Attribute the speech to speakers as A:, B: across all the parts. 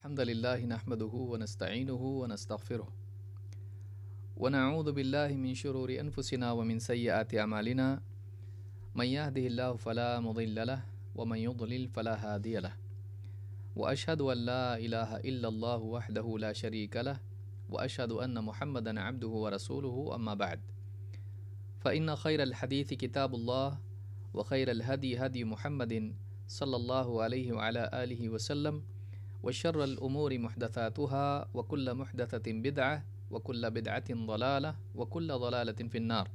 A: الحمدللہ نحمدہ ونستعینہ ونستغفرہ ونعوذ باللہ من شرور انفسنا ومن سیئات اعمالنا من یہدہ اللہ فلا مضل لہ ومن یضلل فلا ہادی لہ واشہد ان لا الہ الا اللہ وحدہ لا شریک لہ واشہد ان محمدا عبدہ ورسولہ اما بعد فإن خیر الحدیث کتاب اللہ وخیر الہدی ہدی محمد صلی اللہ علیہ وعلی آلہ وسلم وشر الأمور محدثاتها وكل محدثة بدعة وكل بدعة ضلالة وكل ضلالة في النار.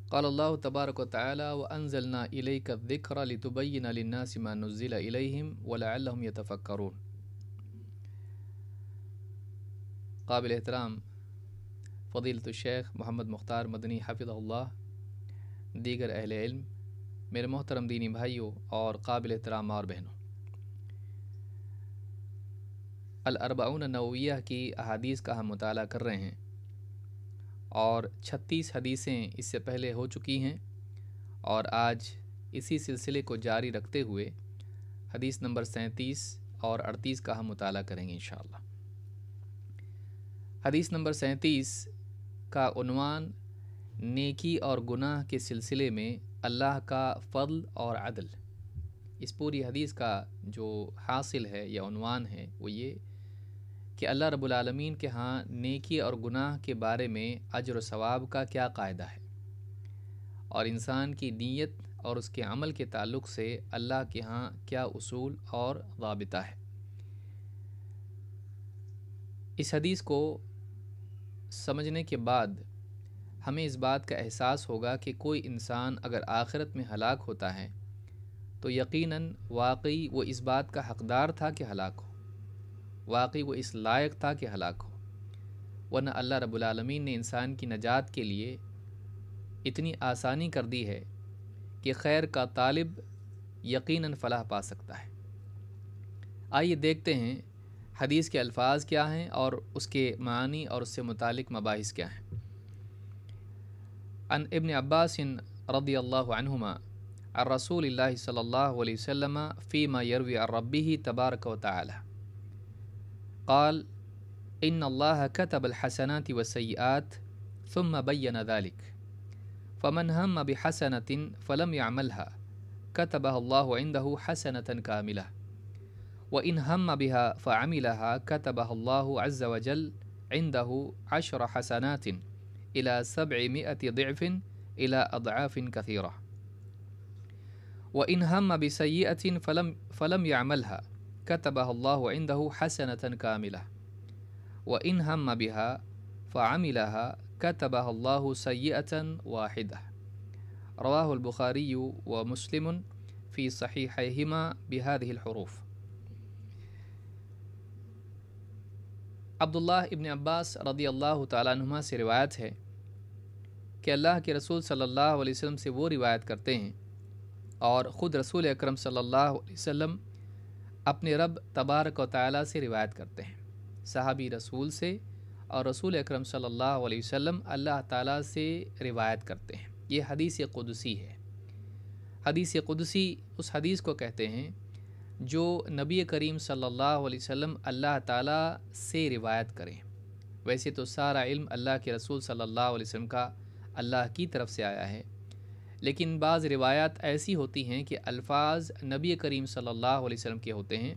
A: قال الله تبارك وتعالى وأنزلنا إليك الذكر لتبين للناس ما نزل إليهم ولعلهم يتفكرون. قابل احترام فضیلۃ الشیخ محمد مختار مدنی حفظہ اللہ، دیگر اہل علم، میرے محترم دینی بھائیوں اور قابل احترام اور بہنوں، الاربعون النوویہ کی احادیث کا ہم مطالعہ کر رہے ہیں اور 36 حدیثیں اس سے پہلے ہو چکی ہیں، اور آج اسی سلسلے کو جاری رکھتے ہوئے حدیث نمبر 37 اور 38 کا ہم مطالعہ کریں گے انشاءاللہ۔ حدیث نمبر 37 کا عنوان نیکی اور گناہ کے سلسلے میں اللہ کا فضل اور عدل۔ اس پوری حدیث کا جو حاصل ہے یا عنوان ہے وہ یہ کہ اللہ رب العالمین کے ہاں نیکی اور گناہ کے بارے میں اجر و ثواب کا کیا قاعدہ ہے، اور انسان کی نیت اور اس کے عمل کے تعلق سے اللہ کے ہاں کیا اصول اور ضابطہ ہے۔ اس حدیث کو سمجھنے کے بعد ہمیں اس بات کا احساس ہوگا کہ کوئی انسان اگر آخرت میں ہلاک ہوتا ہے تو یقیناً واقعی وہ اس بات کا حقدار تھا کہ ہلاک ہو، واقعی وہ اس لائق تھا کہ ہلاک ہو، ورنہ اللہ رب العالمین نے انسان کی نجات کے لیے اتنی آسانی کر دی ہے کہ خیر کا طالب یقیناً فلاح پا سکتا ہے۔ آئیے دیکھتے ہیں حدیث کے الفاظ کیا ہیں اور اس کے معنی اور اس سے متعلق مباحث کیا ہیں۔ عن ابن عباس رضی اللہ عنہما عن رسول اللہ صلی اللہ علیہ وسلم فیما یروی عن ربہ تبارک و تعالی قال ان اللہ كتب الحسنات والسیئات ثم بین ذلك فمن هم بحسنة فلم يعملها كتبها الله عنده حسنة كاملة وإن هم بها فعملها كتبها الله عز وجل عنده 10 حسنات إلى 700 ضعف إلى أضعاف كثيرة وإن هم بسيئة فلم يعملها كتبها الله عنده حسنة كاملة وإن هم بها فعملها كتبها الله سيئة واحدة رواه البخاري ومسلم في صحيحيهما بهذه الحروف۔ عبداللہ ابن عباس رضی اللہ تعالیٰ عنہما سے روایت ہے کہ اللہ کے رسول صلی اللہ علیہ وسلم سے وہ روایت کرتے ہیں، اور خود رسول اکرم صلی اللہ علیہ وسلم اپنے رب تبارک و تعالیٰ سے روایت کرتے ہیں، صحابی رسول سے، اور رسول اکرم صلی اللہ علیہ وسلم اللہ تعالیٰ سے روایت کرتے ہیں۔ یہ حدیث قدسی ہے۔ حدیث قدسی اس حدیث کو کہتے ہیں جو نبی کریم صلی اللہ علیہ وسلم اللہ تعالیٰ سے روایت کریں۔ ویسے تو سارا علم اللہ کے رسول صلی اللہ علیہ وسلم کا اللہ کی طرف سے آیا ہے، لیکن بعض روایات ایسی ہوتی ہیں کہ الفاظ نبی کریم صلی اللہ علیہ وسلم کے ہوتے ہیں،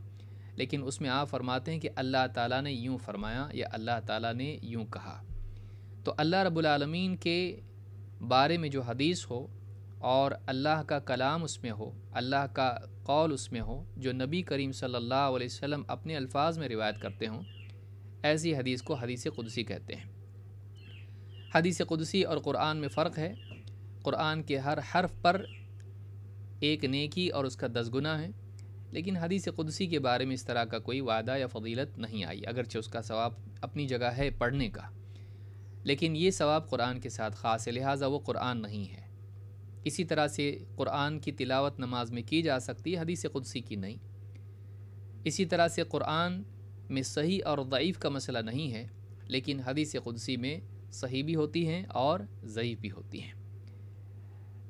A: لیکن اس میں آپ فرماتے ہیں کہ اللہ تعالیٰ نے یوں فرمایا یا اللہ تعالیٰ نے یوں کہا۔ تو اللہ رب العالمین کے بارے میں جو حدیث ہو اور اللہ کا کلام اس میں ہو، اللہ کا قول اس میں ہو، جو نبی کریم صلی اللہ علیہ وسلم اپنے الفاظ میں روایت کرتے ہوں، ایسی حدیث کو حدیث قدسی کہتے ہیں۔ حدیث قدسی اور قرآن میں فرق ہے۔ قرآن کے ہر حرف پر ایک نیکی اور اس کا 10 گنا ہے، لیکن حدیث قدسی کے بارے میں اس طرح کا کوئی وعدہ یا فضیلت نہیں آئی، اگرچہ اس کا ثواب اپنی جگہ ہے پڑھنے کا، لیکن یہ ثواب قرآن کے ساتھ خاص ہے، لہٰذا وہ قرآن نہیں ہے۔ اسی طرح سے قرآن کی تلاوت نماز میں کی جا سکتی ہے، حدیث قدسی کی نہیں۔ اسی طرح سے قرآن میں صحیح اور ضعیف کا مسئلہ نہیں ہے، لیکن حدیث قدسی میں صحیح بھی ہوتی ہیں اور ضعیف بھی ہوتی ہیں۔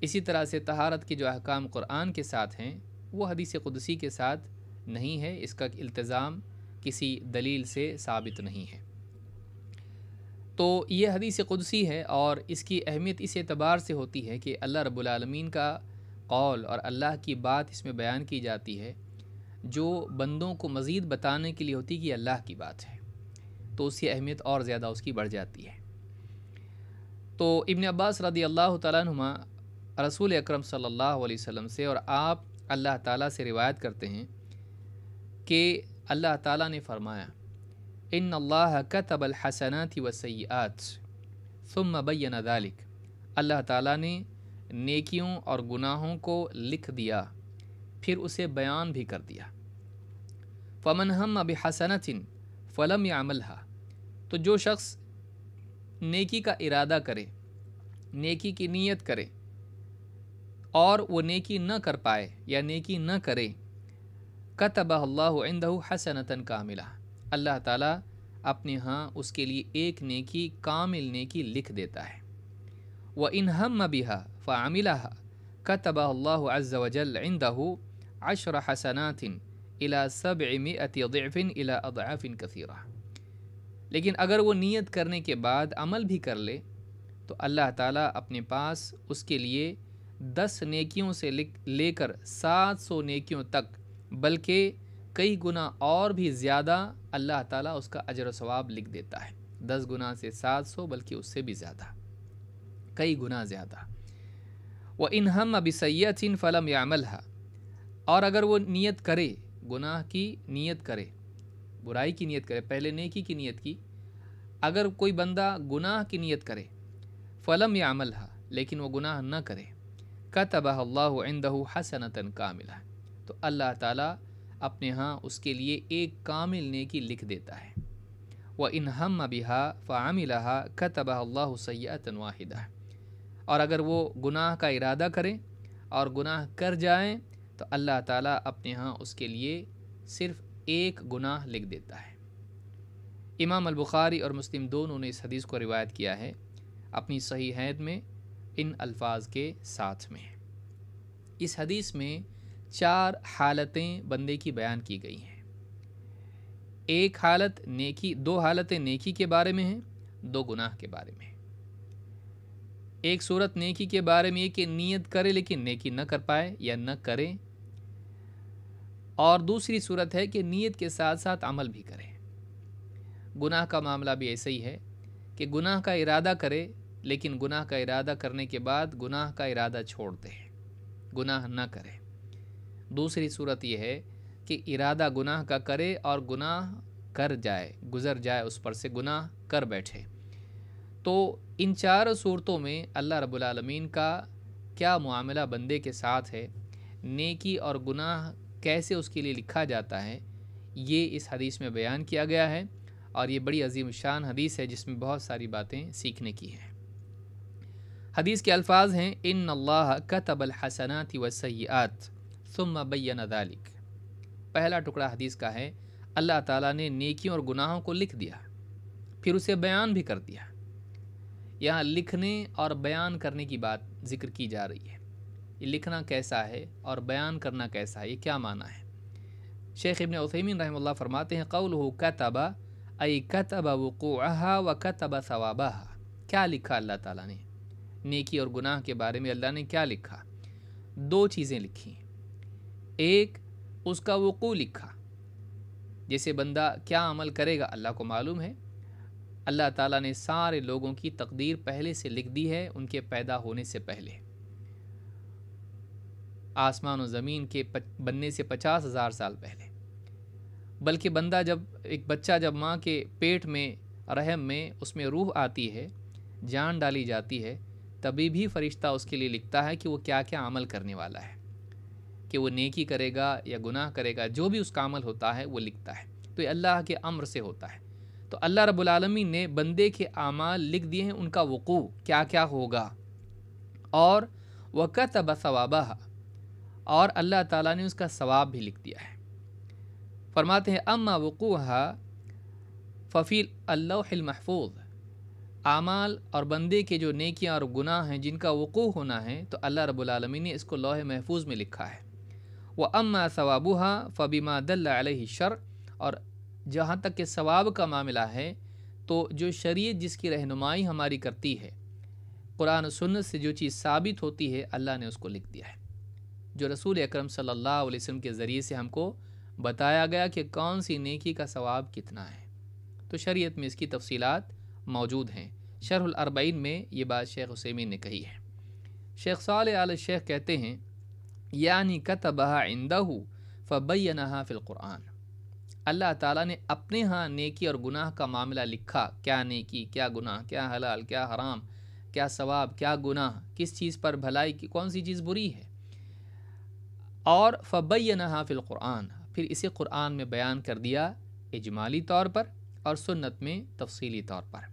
A: اسی طرح سے طہارت کے جو احکام قرآن کے ساتھ ہیں وہ حدیث قدسی کے ساتھ نہیں ہے، اس کا التزام کسی دلیل سے ثابت نہیں ہے۔ تو یہ حدیث قدسی ہے، اور اس کی اہمیت اس اعتبار سے ہوتی ہے کہ اللہ رب العالمین کا قول اور اللہ کی بات اس میں بیان کی جاتی ہے، جو بندوں کو مزید بتانے کے لیے ہوتی کہ یہ اللہ کی بات ہے، تو اس کی اہمیت اور زیادہ اس کی بڑھ جاتی ہے۔ تو ابن عباس رضی اللہ تعالیٰ عنہما رسول اکرم صلی اللہ علیہ وسلم سے اور آپ اللہ تعالیٰ سے روایت کرتے ہیں کہ اللہ تعالیٰ نے فرمایا، ان اللہ کتب الحسنات والسیئات ثم بین ذلک، اللہ تعالیٰ نے نیکیوں اور گناہوں کو لکھ دیا، پھر اسے بیان بھی کر دیا۔ فمن ہم بحسنۃ فلم یعملها، تو جو شخص نیکی کا ارادہ کرے، نیکی کی نیت کرے، اور وہ نیکی نہ کر پائے یا نیکی نہ کرے، کتبہ اللہ عندہ حسنۃ کاملہ، اللہ تعالیٰ اپنے ہاں اس کے لیے ایک نیکی، کامل نیکی لکھ دیتا ہے۔ وَإِنْ هَمَّ بِهَا فَعَمِلَهَا كَتَبَهَ اللَّهُ عَزَّ وَجَلَّ عِنْدَهُ 10 حسنات إلى 700 ضعف إلى أضعاف كثيرة، لیکن اگر وہ نیت کرنے کے بعد عمل بھی کر لے تو اللہ تعالیٰ اپنے پاس اس کے لیے 10 نیکیوں سے لے کر 700 نیکیوں تک، بلکہ کئی گنا اور بھی زیادہ اللہ تعالیٰ اس کا اجر و ثواب لکھ دیتا ہے۔ 10 گنا سے 700، بلکہ اس سے بھی زیادہ، کئی گنا زیادہ۔ وَإِنْ هَمَّ بِسَيِّئَةٍ فَلَمْ يَعْمَلْهَا، اور اگر وہ نیت کرے، گناہ کی نیت کرے، برائی کی نیت کرے، پہلے نیکی کی نیت کی، اگر کوئی بندہ گناہ کی نیت کرے، فَلَمْ يَعْمَلْهَا، لیکن وہ گناہ نہ کرے، كَتَبَهَ اللَّهُ عِنْدَهُ حَسَنَةً كَامِلَةً، تو اللہ تعالیٰ اپنے ہاں اس کے لیے ایک کامل نیکی لکھ دیتا ہے۔ وَإِنْ هَمَّ بِهَا فَعَمِلَهَا كَتَبَهَ اللَّهُ سَيِّئَةً وَاحِدَةً، اور اگر وہ گناہ کا ارادہ کرے اور گناہ کر جائیں تو اللہ تعالیٰ اپنے ہاں اس کے لیے صرف ایک گناہ لکھ دیتا ہے۔ امام البخاری اور مسلم دونوں نے اس حدیث کو روایت کیا ہے اپنی صحیحین میں ان الفاظ کے ساتھ میں۔ اس حدیث میں 4 حالتیں بندے کی بیان کی گئی ہیں۔ ایک حالت نیکی، 2 حالتیں نیکی کے بارے میں ہیں، 2 گناہ کے بارے میں۔ ایک صورت نیکی کے بارے میں کہ نیت کرے لیکن نیکی نہ کر پائے یا نہ کرے، اور دوسری صورت ہے کہ نیت کے ساتھ ساتھ عمل بھی کرے۔ گناہ کا معاملہ بھی ایسا ہی ہے کہ گناہ کا ارادہ کرے، لیکن گناہ کا ارادہ کرنے کے بعد گناہ کا ارادہ چھوڑ دے، گناہ نہ کرے۔ دوسری صورت یہ ہے کہ ارادہ گناہ کا کرے اور گناہ کر جائے، گزر جائے اس پر سے، گناہ کر بیٹھے۔ تو ان 4 صورتوں میں اللہ رب العالمین کا کیا معاملہ بندے کے ساتھ ہے، نیکی اور گناہ کیسے اس کے لیے لکھا جاتا ہے، یہ اس حدیث میں بیان کیا گیا ہے، اور یہ بڑی عظیم شان حدیث ہے جس میں بہت ساری باتیں سیکھنے کی ہیں۔ حدیث کے الفاظ ہیں، ان اللہ کتب الحسنات والسیئات ثم بین ذلک۔ پہلا ٹکڑا حدیث کا ہے، اللہ تعالیٰ نے نیکیوں اور گناہوں کو لکھ دیا، پھر اسے بیان بھی کر دیا۔ یہاں لکھنے اور بیان کرنے کی بات ذکر کی جا رہی ہے۔ یہ لکھنا کیسا ہے اور بیان کرنا کیسا ہے، یہ کیا معنی ہے؟ شیخ ابن عثیمین رحمہ اللہ فرماتے ہیں، قولہ کتب ای کتب وقوعها وکتب ثوابها، کیا لکھا اللہ تعالیٰ نے نیکی اور گناہ کے بارے میں؟ اللہ نے کیا لکھا؟ 2 چیزیں لکھی۔ ایک اس کا وقوع لکھا، جیسے بندہ کیا عمل کرے گا اللہ کو معلوم ہے، اللہ تعالیٰ نے سارے لوگوں کی تقدیر پہلے سے لکھ دی ہے، ان کے پیدا ہونے سے پہلے، آسمان و زمین کے بننے سے 50,000 سال پہلے۔ بلکہ بندہ ایک بچہ جب ماں کے پیٹ میں، رحم میں، اس میں روح آتی ہے، جان ڈالی جاتی ہے، تبھی بھی فرشتہ اس کے لیے لکھتا ہے کہ وہ کیا کیا عمل کرنے والا ہے، کہ وہ نیکی کرے گا یا گناہ کرے گا، جو بھی اس کا عمل ہوتا ہے وہ لکھتا ہے۔ تو یہ اللہ کے امر سے ہوتا ہے۔ تو اللہ رب العالمین نے بندے کے اعمال لکھ دیے ہیں، ان کا وقوع کیا کیا ہوگا، اور وَكَتَبَ ثَوَابَهَا، اور اللہ تعالیٰ نے اس کا ثواب بھی لکھ دیا ہے۔ فرماتے ہیں، اما وقوعها ففی اللوح المحفوظ، اعمال اور بندے کے جو نیکیاں اور گناہ ہیں جن کا وقوع ہونا ہے، تو اللہ رب العالمین نے اس کو لوح محفوظ میں لکھا ہے۔ وَأَمَّا ثَوَابُهَا فَبِمَا دَلَّ عَلَيْهِ الشَّرْعُ، اور جہاں تک کہ ثواب کا معاملہ ہے تو جو شریعت جس کی رہنمائی ہماری کرتی ہے، قرآن و سنت سے جو چیز ثابت ہوتی ہے، اللہ نے اس کو لکھ دیا ہے، جو رسول اکرم صلی اللہ علیہ وسلم کے ذریعے سے ہم کو بتایا گیا کہ کون سی نیکی کا ثواب کتنا ہے، تو شریعت میں اس کی تفصیلات موجود ہیں۔ شرح الاربعین میں یہ بات شیخ عثیمین نے کہی ہے۔ شیخ صالح آل الشیخ کہتے ہیں یعنی کتبہا عندہ فبینہا فی القرآن، اللہ تعالیٰ نے اپنے ہاں نیکی اور گناہ کا معاملہ لکھا، کیا نیکی، کیا گناہ، کیا حلال، کیا حرام، کیا ثواب، کیا گناہ، کس چیز پر بھلائی کی، کون سی چیز بری ہے، اور فبینہا فی القرآن، پھر اسے قرآن میں بیان کر دیا اجمالی طور پر اور سنت میں تفصیلی طور پر۔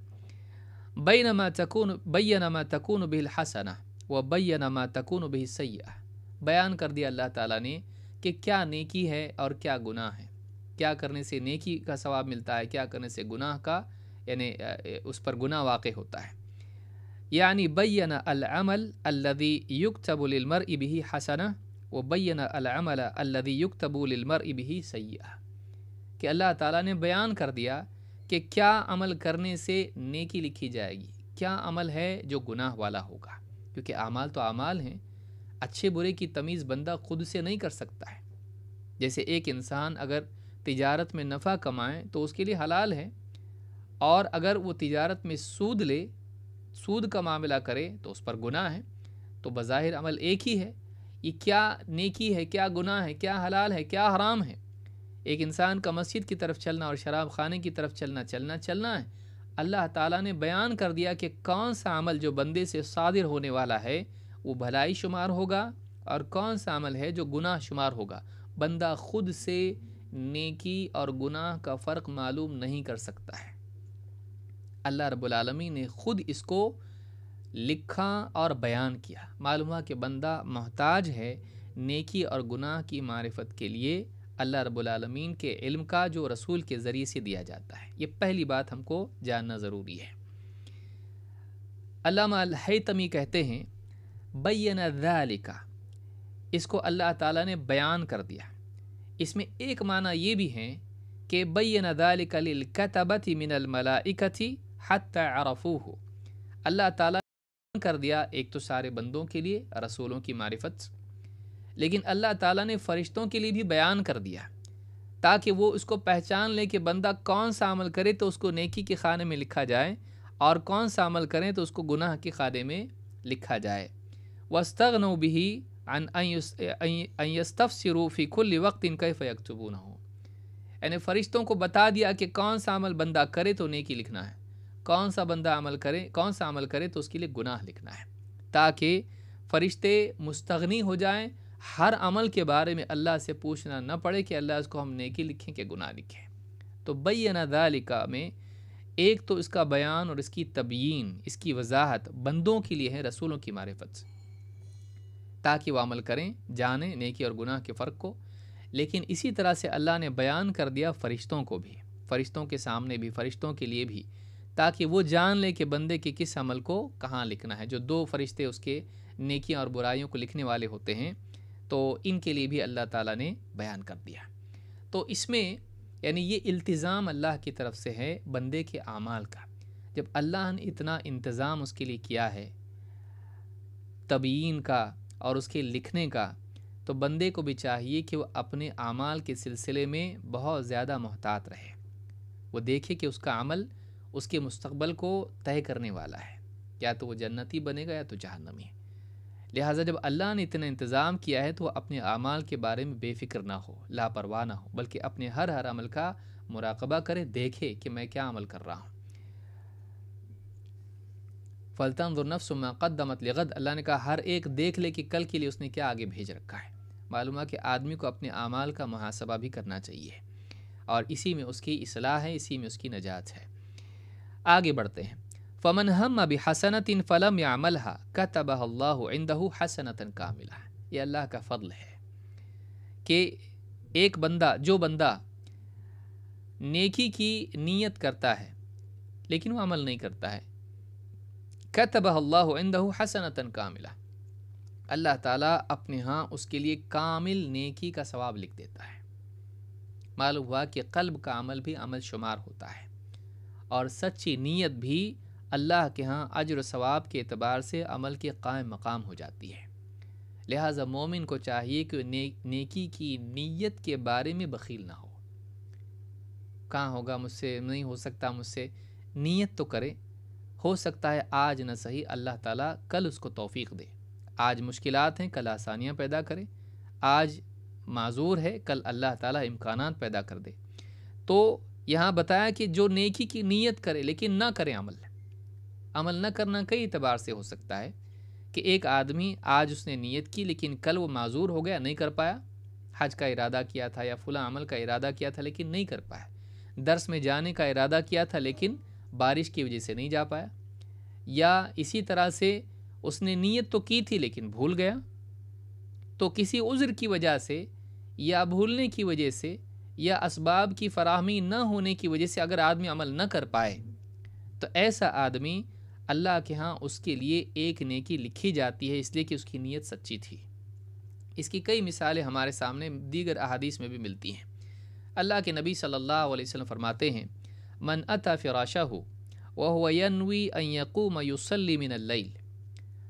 A: بین ما تکون به الحسنہ وبین ما تکون به السیئہ، بیان کر دیا اللہ تعالیٰ نے کہ کیا نیکی ہے اور کیا گناہ ہے، کیا کرنے سے نیکی کا ثواب ملتا ہے، کیا کرنے سے گناہ کا یعنی اس پر گناہ واقع ہوتا ہے۔ یعنی بین العمل الذی یکتب للمرء به حسنہ وبین العمل الذی یکتب للمرء به سیئہ، کہ اللہ تعالیٰ نے بیان کر دیا کہ کیا عمل کرنے سے نیکی لکھی جائے گی، کیا عمل ہے جو گناہ والا ہوگا، کیونکہ اعمال تو اعمال ہیں، اچھے برے کی تمیز بندہ خود سے نہیں کر سکتا ہے۔ جیسے ایک انسان اگر تجارت میں نفع کمائے تو اس کے لیے حلال ہے، اور اگر وہ تجارت میں سود لے، سود کا معاملہ کرے تو اس پر گناہ ہے، تو بظاہر عمل ایک ہی ہے، یہ کیا نیکی ہے، کیا گناہ ہے، کیا حلال ہے، کیا حرام ہے۔ ایک انسان کا مسجد کی طرف چلنا اور شراب خانے کی طرف چلنا ہے، اللہ تعالیٰ نے بیان کر دیا کہ کون سا عمل جو بندے سے صادر ہونے والا ہے وہ بھلائی شمار ہوگا اور کون سا عمل ہے جو گناہ شمار ہوگا۔ بندہ خود سے نیکی اور گناہ کا فرق معلوم نہیں کر سکتا ہے، اللہ رب العالمین نے خود اس کو لکھا اور بیان کیا۔ معلوم ہوا کہ بندہ محتاج ہے نیکی اور گناہ کی معرفت کے لیے اللہ رب العالمین کے علم کا جو رسول کے ذریعے سے دیا جاتا ہے۔ یہ پہلی بات ہم کو جاننا ضروری ہے۔ علامہ الحیتمی کہتے ہیں بین ذالک، اس کو اللہ تعالیٰ نے بیان کر دیا۔ اس میں ایک معنی یہ بھی ہے کہ بین ذالک للکتبۃ من الملائکۃ حتی عرفوہ، اللہ تعالیٰ نے کر دیا ایک تو سارے بندوں کے لیے رسولوں کی معرفت، لیکن اللہ تعالیٰ نے فرشتوں کے لیے بھی بیان کر دیا تاکہ وہ اس کو پہچان لے کہ بندہ کون سا عمل کرے تو اس کو نیکی کے خانے میں لکھا جائے اور کون سا عمل کرے تو اس کو گناہ کے خانے میں لکھا جائے۔ وَاسْتَغْنَوْا بِهِ عَنْ أَنْ يَسْتَفْسِرُوا فِي كُلِّ وَقْتٍ كَيْفَ يَكْتُبُونَهُ، یعنی فرشتوں کو بتا دیا کہ کون سا عمل بندہ کرے تو نیکی لکھنا ہے، کون سا بندہ کون سا عمل کرے تو اس کے لیے گناہ لکھنا ہے، تاکہ فرشتے مستغنی ہو جائیں، ہر عمل کے بارے میں اللہ سے پوچھنا نہ پڑے کہ اللہ اس کو ہم نیکی لکھیں کہ گناہ لکھیں۔ تو بین ذالک میں ایک تو اس کا بیان اور اس کی تبیین، اس کی وضاحت بندوں کے لیے ہے، رسولوں کی معرفت، تاکہ وہ عمل کریں، جانیں نیکی اور گناہ کے فرق کو، لیکن اسی طرح سے اللہ نے بیان کر دیا فرشتوں کو بھی، فرشتوں کے سامنے بھی، فرشتوں کے لیے بھی، تاکہ وہ جان لے کہ بندے کے کس عمل کو کہاں لکھنا ہے۔ جو دو فرشتے اس کے نیکیاں اور برائیوں کو لکھنے والے ہوتے ہیں تو ان کے لیے بھی اللہ تعالیٰ نے بیان کر دیا۔ تو اس میں یعنی یہ التزام اللہ کی طرف سے ہے بندے کے اعمال کا۔ جب اللہ نے اتنا انتظام اس کے لیے کیا ہے تبیین کا اور اس کے لکھنے کا، تو بندے کو بھی چاہیے کہ وہ اپنے اعمال کے سلسلے میں بہت زیادہ محتاط رہے، وہ دیکھے کہ اس کا عمل اس کے مستقبل کو طے کرنے والا ہے، یا تو وہ جنتی بنے گا یا تو جہنمی۔ لہٰذا جب اللہ نے اتنا انتظام کیا ہے تو وہ اپنے اعمال کے بارے میں بے فکر نہ ہو، لاپرواہ نہ ہو، بلکہ اپنے ہر عمل کا مراقبہ کرے، دیکھے کہ میں کیا عمل کر رہا ہوں۔ فَلْتَنظُرْ نَفْسٌ مَا قَدَّمَتْ لِغَدٍ، اللہ نے کہا ہر ایک دیکھ لے کہ کل کے لیے اس نے کیا آگے بھیج رکھا ہے۔ معلوم ہے کہ آدمی کو اپنے اعمال کا محاسبہ بھی کرنا چاہیے، اور اسی میں اس کی اصلاح ہے، اسی میں اس کی نجات ہے۔ آگے بڑھتے ہیں۔ فَمَنْ هَمَّ بِحَسَنَةٍ فَلَمْ يَعْمَلْهَا كَتَبَهَا اللَّهُ عِنْدَهُ حَسَنَةً كَامِلَةً، یہ اللہ کا فضل ہے کہ ایک بندہ، جو بندہ نیکی کی نیت کرتا ہے لیکن وہ عمل نہیں کرتا ہے، كَتَبَهَا اللَّهُ عِنْدَهُ حَسَنَةً كَامِلَةً، اللہ تعالیٰ اپنے ہاں اس کے لیے کامل نیکی کا ثواب لکھ دیتا ہے۔ معلوم ہوا کہ قلب کا عمل بھی عمل شمار ہوتا ہے، اور سچی نیت بھی اللہ کے ہاں اجر و ثواب کے اعتبار سے عمل کے قائم مقام ہو جاتی ہے۔ لہٰذا مومن کو چاہیے کہ نیکی کی نیت کے بارے میں بخیل نہ ہو۔ کہاں ہوگا مجھ سے، نہیں ہو سکتا مجھ سے، نیت تو کرے، ہو سکتا ہے آج نہ صحیح اللہ تعالیٰ کل اس کو توفیق دے۔ آج مشکلات ہیں، کل آسانیاں پیدا کرے، آج معذور ہے، کل اللہ تعالیٰ امکانات پیدا کر دے۔ تو یہاں بتایا کہ جو نیکی کی نیت کرے لیکن نہ کرے عمل نہ کرنا کئی اعتبار سے ہو سکتا ہے کہ ایک آدمی آج اس نے نیت کی لیکن کل وہ معذور ہو گیا، نہیں کر پایا، حج کا ارادہ کیا تھا یا فلاں عمل کا ارادہ کیا تھا لیکن نہیں کر پایا، درس میں جانے کا ارادہ کیا تھا لیکن بارش کی وجہ سے نہیں جا پایا، یا اسی طرح سے اس نے نیت تو کی تھی لیکن بھول گیا۔ تو کسی عذر کی وجہ سے یا بھولنے کی وجہ سے یا اسباب کی فراہمی نہ ہونے کی وجہ سے اگر آدمی عمل نہ کر پائے تو ایسا آدمی اللہ کے ہاں اس کے لیے ایک نیکی لکھی جاتی ہے، اس لیے کہ اس کی نیت سچی تھی۔ اس کی کئی مثالیں ہمارے سامنے دیگر احادیث میں بھی ملتی ہیں۔ اللہ کے نبی صلی اللہ علیہ وسلم فرماتے ہیں، من اتی فراشہ وهو ینوی ان یقوم یصلی من اللیل،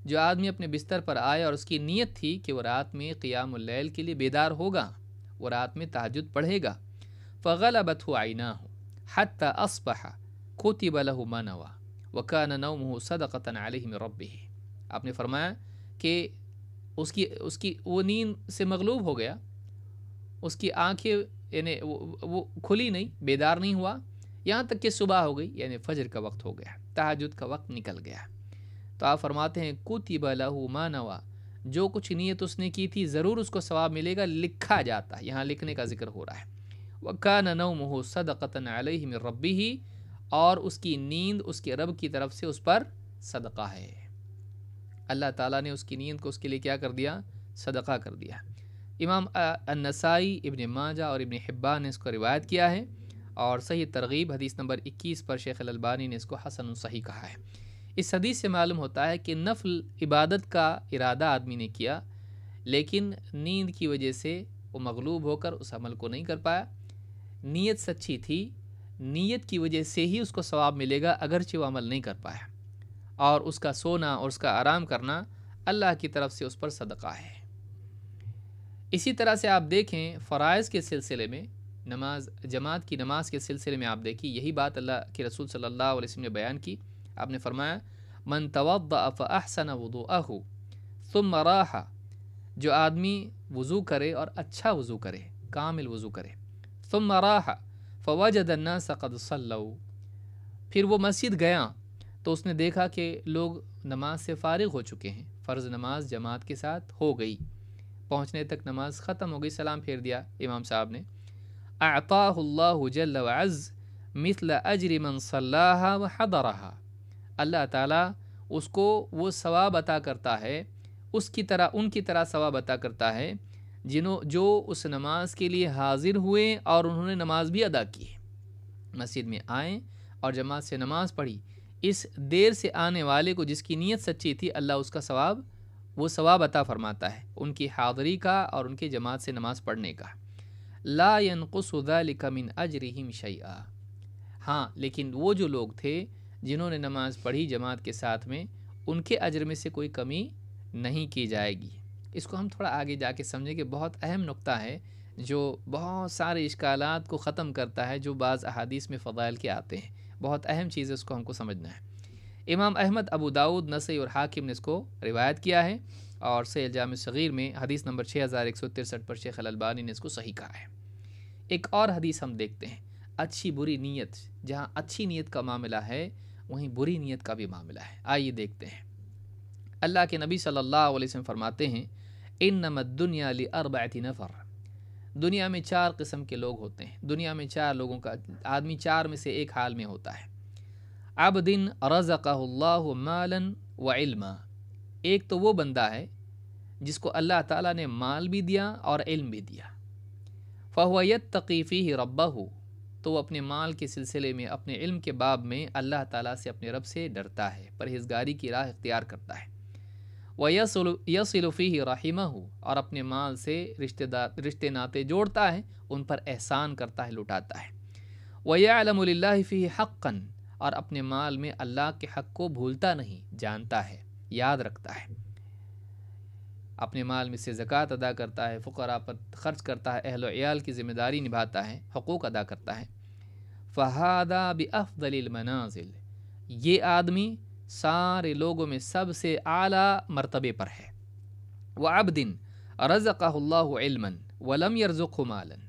A: جو آدمی اپنے بستر پر آئے اور اس کی نیت تھی کہ وہ رات میں قیام اللیل کے لیے بیدار ہوگا، وہ رات میں تہجد پڑھے گا، فغلبته عیناہ حتی اصبح کتب له ما نوی وکان نومه صدقۃ علیہ من ربہ۔ آپ نے فرمایا کہ اس کی وہ نیند سے مغلوب ہو گیا، اس کی آنکھیں یعنی وہ کھلی نہیں، بیدار نہیں ہوا، یہاں تک کہ صبح ہو گئی، یعنی فجر کا وقت ہو گیا، تہجد کا وقت نکل گیا۔ تو آپ فرماتے ہیں کتب لہ ما نوی، جو کچھ نیت اس نے کی تھی ضرور اس کو ثواب ملے گا، لکھا جاتا ہے، یہاں لکھنے کا ذکر ہو رہا ہے۔ وَكَانَ نَوْمُهُ صَدَقَةً عَلَيْهِ مِن رَبِّهِ، اور اس کی نیند اس کے رب کی طرف سے اس پر صدقہ ہے۔ اللہ تعالیٰ نے اس کی نیند کو اس کے لیے کیا کر دیا؟ صدقہ کر دیا۔ امام النسائی، ابن ماجہ اور ابن حبان نے اس کو روایت کیا ہے، اور صحیح ترغیب حدیث نمبر 21 پر شیخ الالبانی نے اس کو حسن صحیح کہا ہے۔ اس حدیث سے معلوم ہوتا ہے کہ نفل عبادت کا ارادہ آدمی نے کیا لیکن نیند کی وجہ سے وہ مغلوب ہو کر اس عمل کو نہیں کر پایا، نیت سچی تھی، نیت کی وجہ سے ہی اس کو ثواب ملے گا اگرچہ وہ عمل نہیں کر پایا، اور اس کا سونا اور اس کا آرام کرنا اللہ کی طرف سے اس پر صدقہ ہے۔ اسی طرح سے آپ دیکھیں فرائض کے سلسلے میں، نماز جماعت کی نماز کے سلسلے میں آپ دیکھیں یہی بات اللہ کے رسول صلی اللہ علیہ وسلم نے بیان کی۔ آپ نے فرمایا من توضأ فأحسن وضوءہ ثم راح، جو آدمی وضو کرے اور اچھا وضو کرے، کامل وضو کرے، ثم راح فوجد الناس قد صلوا، پھر وہ مسجد گیا تو اس نے دیکھا کہ لوگ نماز سے فارغ ہو چکے ہیں، فرض نماز جماعت کے ساتھ ہو گئی، پہنچنے تک نماز ختم ہو گئی، سلام پھیر دیا امام صاحب نے، اعطاہ اللہ جل وعز مثل اجر من صلاها وحضرها، اللہ تعالیٰ اس کو وہ ثواب عطا کرتا ہے، اس کی طرح ان کی طرح ثواب عطا کرتا ہے جو اس نماز کے لیے حاضر ہوئے اور انہوں نے نماز بھی ادا کی، مسجد میں آئیں اور جماعت سے نماز پڑھی۔ اس دیر سے آنے والے کو جس کی نیت سچی تھی اللہ اس کا ثواب، وہ ثواب عطا فرماتا ہے ان کی حاضری کا اور ان کی جماعت سے نماز پڑھنے کا۔ لا ينقص ذلك من اجرهم شیئا، ہاں لیکن وہ جو لوگ تھے جنہوں نے نماز پڑھی جماعت کے ساتھ میں، ان کے اجر میں سے کوئی کمی نہیں کی جائے گی۔ اس کو ہم تھوڑا آگے جا کے سمجھیں کہ بہت اہم نقطہ ہے جو بہت سارے اشکالات کو ختم کرتا ہے جو بعض احادیث میں فضائل کے آتے ہیں، بہت اہم چیز ہے، اس کو ہم کو سمجھنا ہے۔ امام احمد، ابو داؤد، نسائی اور حاکم نے اس کو روایت کیا ہے، اور صحیح الجامع الصغیر میں حدیث نمبر 6163 پر شیخ الالبانی نے اس کو صحیح کہا ہے۔ ایک اور حدیث ہم دیکھتے ہیں، اچھی بری نیت، جہاں اچھی نیت کا معاملہ ہے وہیں بری نیت کا بھی معاملہ ہے، آئیے دیکھتے ہیں۔ اللہ کے نبی صلی اللہ علیہ وسلم فرماتے ہیں انما الدنیا لاربعۃ نفر، دنیا میں 4 قسم کے لوگ ہوتے ہیں، دنیا میں 4 لوگوں کا آدمی 4 میں سے ایک حال میں ہوتا ہے۔ عبد رزقہ اللہ مالا وعلما، ایک تو وہ بندہ ہے جس کو اللہ تعالیٰ نے مال بھی دیا اور علم بھی دیا، فہو یتقی فیہ ربہ، تو وہ اپنے مال کے سلسلے میں، اپنے علم کے باب میں اللہ تعالیٰ سے، اپنے رب سے ڈرتا ہے، پرہیزگاری کی راہ اختیار کرتا ہے۔ وَيَصِلُ فِيهِ رَحِمَهُ، اور اپنے مال سے رشتے ناتے جوڑتا ہے، ان پر احسان کرتا ہے، لٹاتا ہے۔ وَيَعْلَمُ لِلَّهِ فِيهِ حَقًّا، اور اپنے مال میں اللہ کے حق کو بھولتا نہیں، جانتا ہے، یاد رکھتا ہے، اپنے مال میں سے زکوٰۃ ادا کرتا ہے، فقراء پر خرچ کرتا ہے، اہل و عیال کی ذمہ داری نبھاتا ہے، حقوق ادا کرتا ہے۔ فَهَذَا بِأَفْضَلِ الْمَنَازِلِ، یہ آدمی سارے لوگوں میں سب سے اعلیٰ مرتبے پر ہے۔ وَعَبْدٍ رَزَقَهُ اللَّهُ عِلْمًا وَلَمْ يَرْزُقْهُ مَالًا،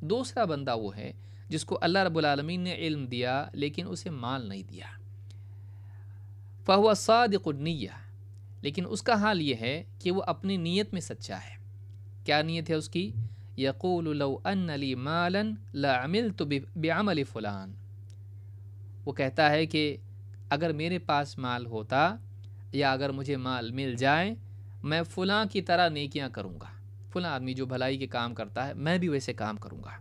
A: دوسرا بندہ وہ ہے جس کو اللہ رب العالمین نے علم دیا لیکن اسے مال نہیں دیا۔ فَهُوَ صَادِقُ النِّيَّةِ، لیکن اس کا حال یہ ہے کہ وہ اپنی نیت میں سچا ہے۔ کیا نیت ہے اس کی؟ يَقُولُ لَوْ أَنَّ لِي مَالًا لَعَمِلْتُ بِعَمَلِ فُلَانٍ، وہ کہتا ہے کہ اگر میرے پاس مال ہوتا یا اگر مجھے مال مل جائے، میں فلاں کی طرح نیکیاں کروں گا، فلاں آدمی جو بھلائی کے کام کرتا ہے میں بھی ویسے کام کروں گا۔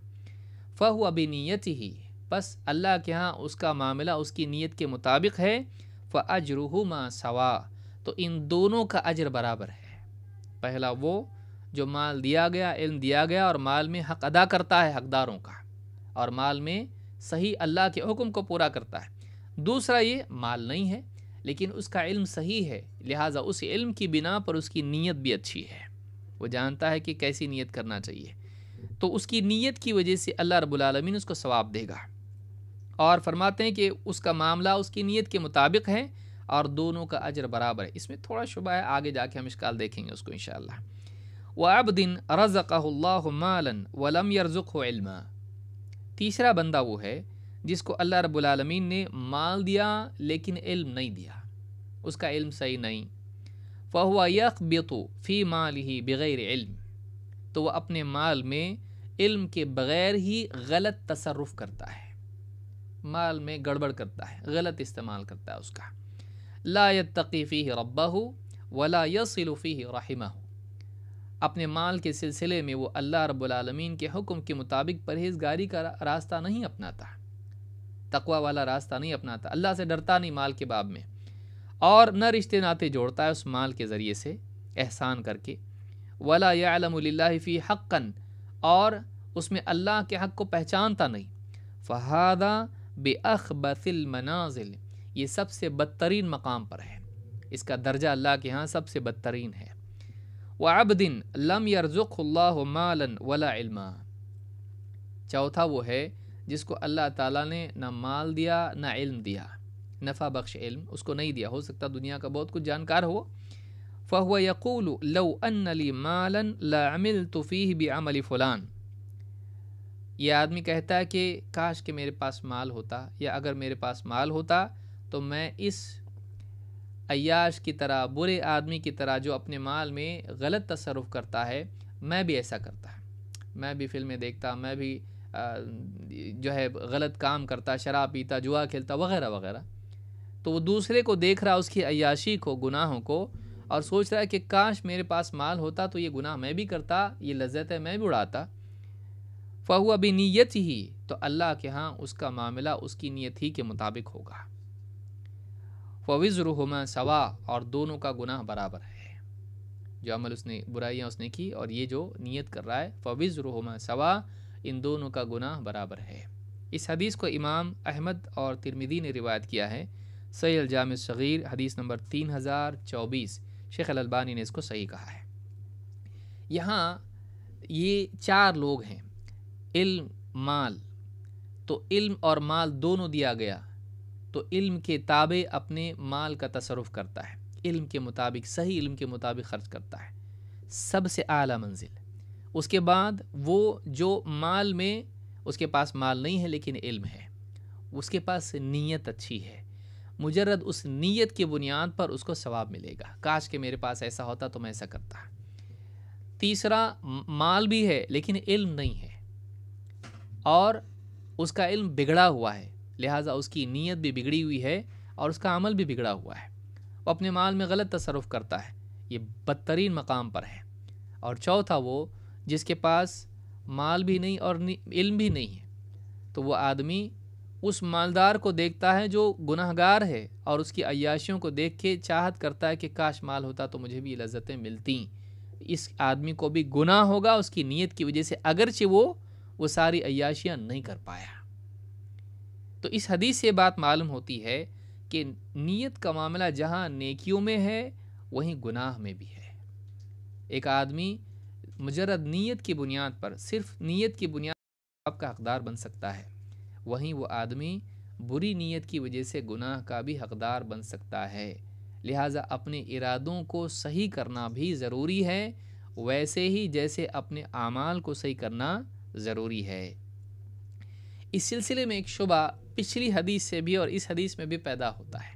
A: فَهُوَ بِنِيَّتِهِ، بس اللہ کے ہاں اس کا معاملہ اس کی نیت کے مطابق ہے۔ فَأَجْرُهُمَا سَوَاءٌ، تو ان دونوں کا اجر برابر ہے۔ پہلا وہ جو مال دیا گیا، علم دیا گیا اور مال میں حق ادا کرتا ہے حقداروں کا، اور مال میں صحیح اللہ کے حکم کو پورا کرتا ہے۔ دوسرا یہ مال نہیں ہے لیکن اس کا علم صحیح ہے، لہٰذا اس علم کی بنا پر اس کی نیت بھی اچھی ہے، وہ جانتا ہے کہ کیسی نیت کرنا چاہیے، تو اس کی نیت کی وجہ سے اللہ رب العالمین اس کو ثواب دے گا۔ اور فرماتے ہیں کہ اس کا معاملہ اس کی نیت کے مطابق ہے اور دونوں کا اجر برابر ہے۔ اس میں تھوڑا شبہ ہے، آگے جا کے ہم اشکال دیکھیں گے اس کو انشاءاللہ۔ وَعَبْدٍ رَزَقَهُ اللَّهُ مَالًا وَلَمْ يَرْزُقْهُ عِلْمًا، تیسرا بندہ وہ ہے جس کو اللہ رب العالمین نے مال دیا لیکن علم نہیں دیا، اس کا علم صحیح نہیں۔ فَهُوَ يَخْبِطُ فِي مَالِهِ بِغَيْرِ عِلْم، تو وہ اپنے مال میں علم کے بغیر ہی غلط تصرف کرتا ہے، مال میں گڑبڑ کرتا ہے، غلط استعمال کرتا ہے اس کا۔ لَا يَتَّقِي فِيهِ رَبَّهُ وَلَا يَصِلُ فِيهِ رَحِمَهُ، اپنے مال کے سلسلے میں وہ اللہ رب العالمین کے حکم کے مطابق پرہیزگاری کا راستہ نہیں اپناتا، تقوی والا راستہ نہیں اپناتا، اللہ سے ڈرتا نہیں مال کے باب میں، اور نہ رشتے ناتے جوڑتا ہے اس مال کے ذریعے سے احسان کر کے۔ وَلَا يَعْلَمُ لِلَّهِ فِي حَقًّا، اور اس میں اللہ کے حق کو پہچانتا نہیں۔ فَهَذَا بِأَخْبَثِ الْمَنَازِلِ، یہ سب سے بدترین مقام پر ہے، اس کا درجہ اللہ کے ہاں سب سے بدترین ہے۔ وَعَبْدٍ لَمْ يَرْزُقْهُ اللَّهُ مَالًا وَلَا عِلْمًا، چوتھا وہ ہے جس کو اللہ تعالیٰ نے نہ مال دیا نہ علم دیا، نفع بخش علم اس کو نہیں دیا، ہو سکتا دنیا کا بہت کچھ جانکار ہو۔ فَهُوَ يَقُولُ لَوْ أَنَّ لِي مَالًا لَعَمِلْتُ فِيهِ بِعَمَلِ فُلَانٍ، یہ آدمی کہتا ہے کہ کاش کہ میرے پاس مال ہوتا، یا اگر میرے پاس مال ہوتا تو میں اس عیاش کی طرح، برے آدمی کی طرح جو اپنے مال میں غلط تصرف کرتا ہے، میں بھی ایسا کرتا، میں بھی فلمیں دیکھتا، میں بھی جو ہے غلط کام کرتا، شراب پیتا، جوا کھیلتا وغیرہ وغیرہ۔ تو وہ دوسرے کو دیکھ رہا اس کی عیاشی کو، گناہوں کو، اور سوچ رہا ہے کہ کاش میرے پاس مال ہوتا تو یہ گناہ میں بھی کرتا، یہ لذت ہے میں بھی اڑاتا۔ فَهُوَ بِنِيَّتِهِ، تو اللہ کے ہاں اس کا معاملہ اس کی نیت ہی کے مطابق ہوگا۔ فَوِزْرُهُمَا سَوَاءٌ، اور دونوں کا گناہ برابر ہے، جو عمل اس نے، برائیاں اس نے کی اور یہ جو نیت کر رہا ہے، فَوِزْرُهُمَا سَوَاءٌ، ان دونوں کا گناہ برابر ہے۔ اس حدیث کو امام احمد اور ترمذی نے روایت کیا ہے، صحیح الجامع الصغیر حدیث نمبر 3024، شیخ الالبانی نے اس کو صحیح کہا ہے۔ یہاں یہ چار لوگ ہیں، علم، مال، تو علم اور مال دونوں دیا گیا، تو علم کے تابع اپنے مال کا تصرف کرتا ہے، علم کے مطابق، صحیح علم کے مطابق خرچ کرتا ہے، سب سے اعلیٰ منزل۔ اس کے بعد وہ جو مال میں اس کے پاس مال نہیں ہے لیکن علم ہے، اس کے پاس نیت اچھی ہے، مجرد اس نیت کی بنیاد پر اس کو ثواب ملے گا، کاش کہ میرے پاس ایسا ہوتا تو میں ایسا کرتا۔ تیسرا مال بھی ہے لیکن علم نہیں ہے، اور اس کا علم بگڑا ہوا ہے، لہٰذا اس کی نیت بھی بگڑی ہوئی ہے اور اس کا عمل بھی بگڑا ہوا ہے، وہ اپنے مال میں غلط تصرف کرتا ہے، یہ بدترین مقام پر ہے۔ اور چوتھا وہ جس کے پاس مال بھی نہیں اور علم بھی نہیں ہے، تو وہ آدمی اس مالدار کو دیکھتا ہے جو گناہگار ہے اور اس کی عیاشیوں کو دیکھ کے چاہت کرتا ہے کہ کاش مال ہوتا تو مجھے بھی لذتیں ملتیں. اس آدمی کو بھی گناہ ہوگا اس کی نیت کی وجہ سے، اگرچہ وہ ساری عیاشیاں نہیں کر پایا. تو اس حدیث سے بات معلوم ہوتی ہے کہ نیت کا معاملہ جہاں نیکیوں میں ہے وہیں گناہ میں بھی ہے. ایک آدمی مجرد نیت کی بنیاد پر، صرف نیت کی بنیاد پر آپ کا حقدار بن سکتا ہے، وہیں وہ آدمی بری نیت کی وجہ سے گناہ کا بھی حقدار بن سکتا ہے. لہٰذا اپنے ارادوں کو صحیح کرنا بھی ضروری ہے، ویسے ہی جیسے اپنے اعمال کو صحیح کرنا ضروری ہے. اس سلسلے میں ایک شبہ پچھلی حدیث سے بھی اور اس حدیث میں بھی پیدا ہوتا ہے.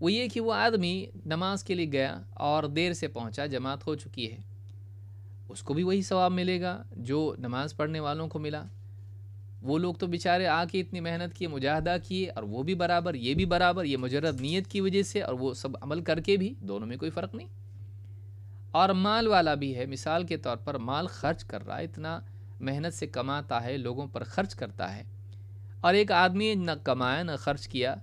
A: وہ یہ کہ وہ آدمی نماز کے لیے گیا اور دیر سے پہنچا، جماعت ہو چکی ہے، اس کو بھی وہی ثواب ملے گا جو نماز پڑھنے والوں کو ملا. وہ لوگ تو بیچارے آ کے اتنی محنت کیے، مجاہدہ کیے، اور وہ بھی برابر، یہ بھی برابر، یہ مجرد نیت کی وجہ سے، اور وہ سب عمل کر کے بھی دونوں میں کوئی فرق نہیں. اور مال والا بھی ہے، مثال کے طور پر مال خرچ کر رہا ہے، اتنا محنت سے کماتا ہے، لوگوں پر خرچ کرتا ہے، اور ایک آدمی نہ کمایا نہ خرچ کیا،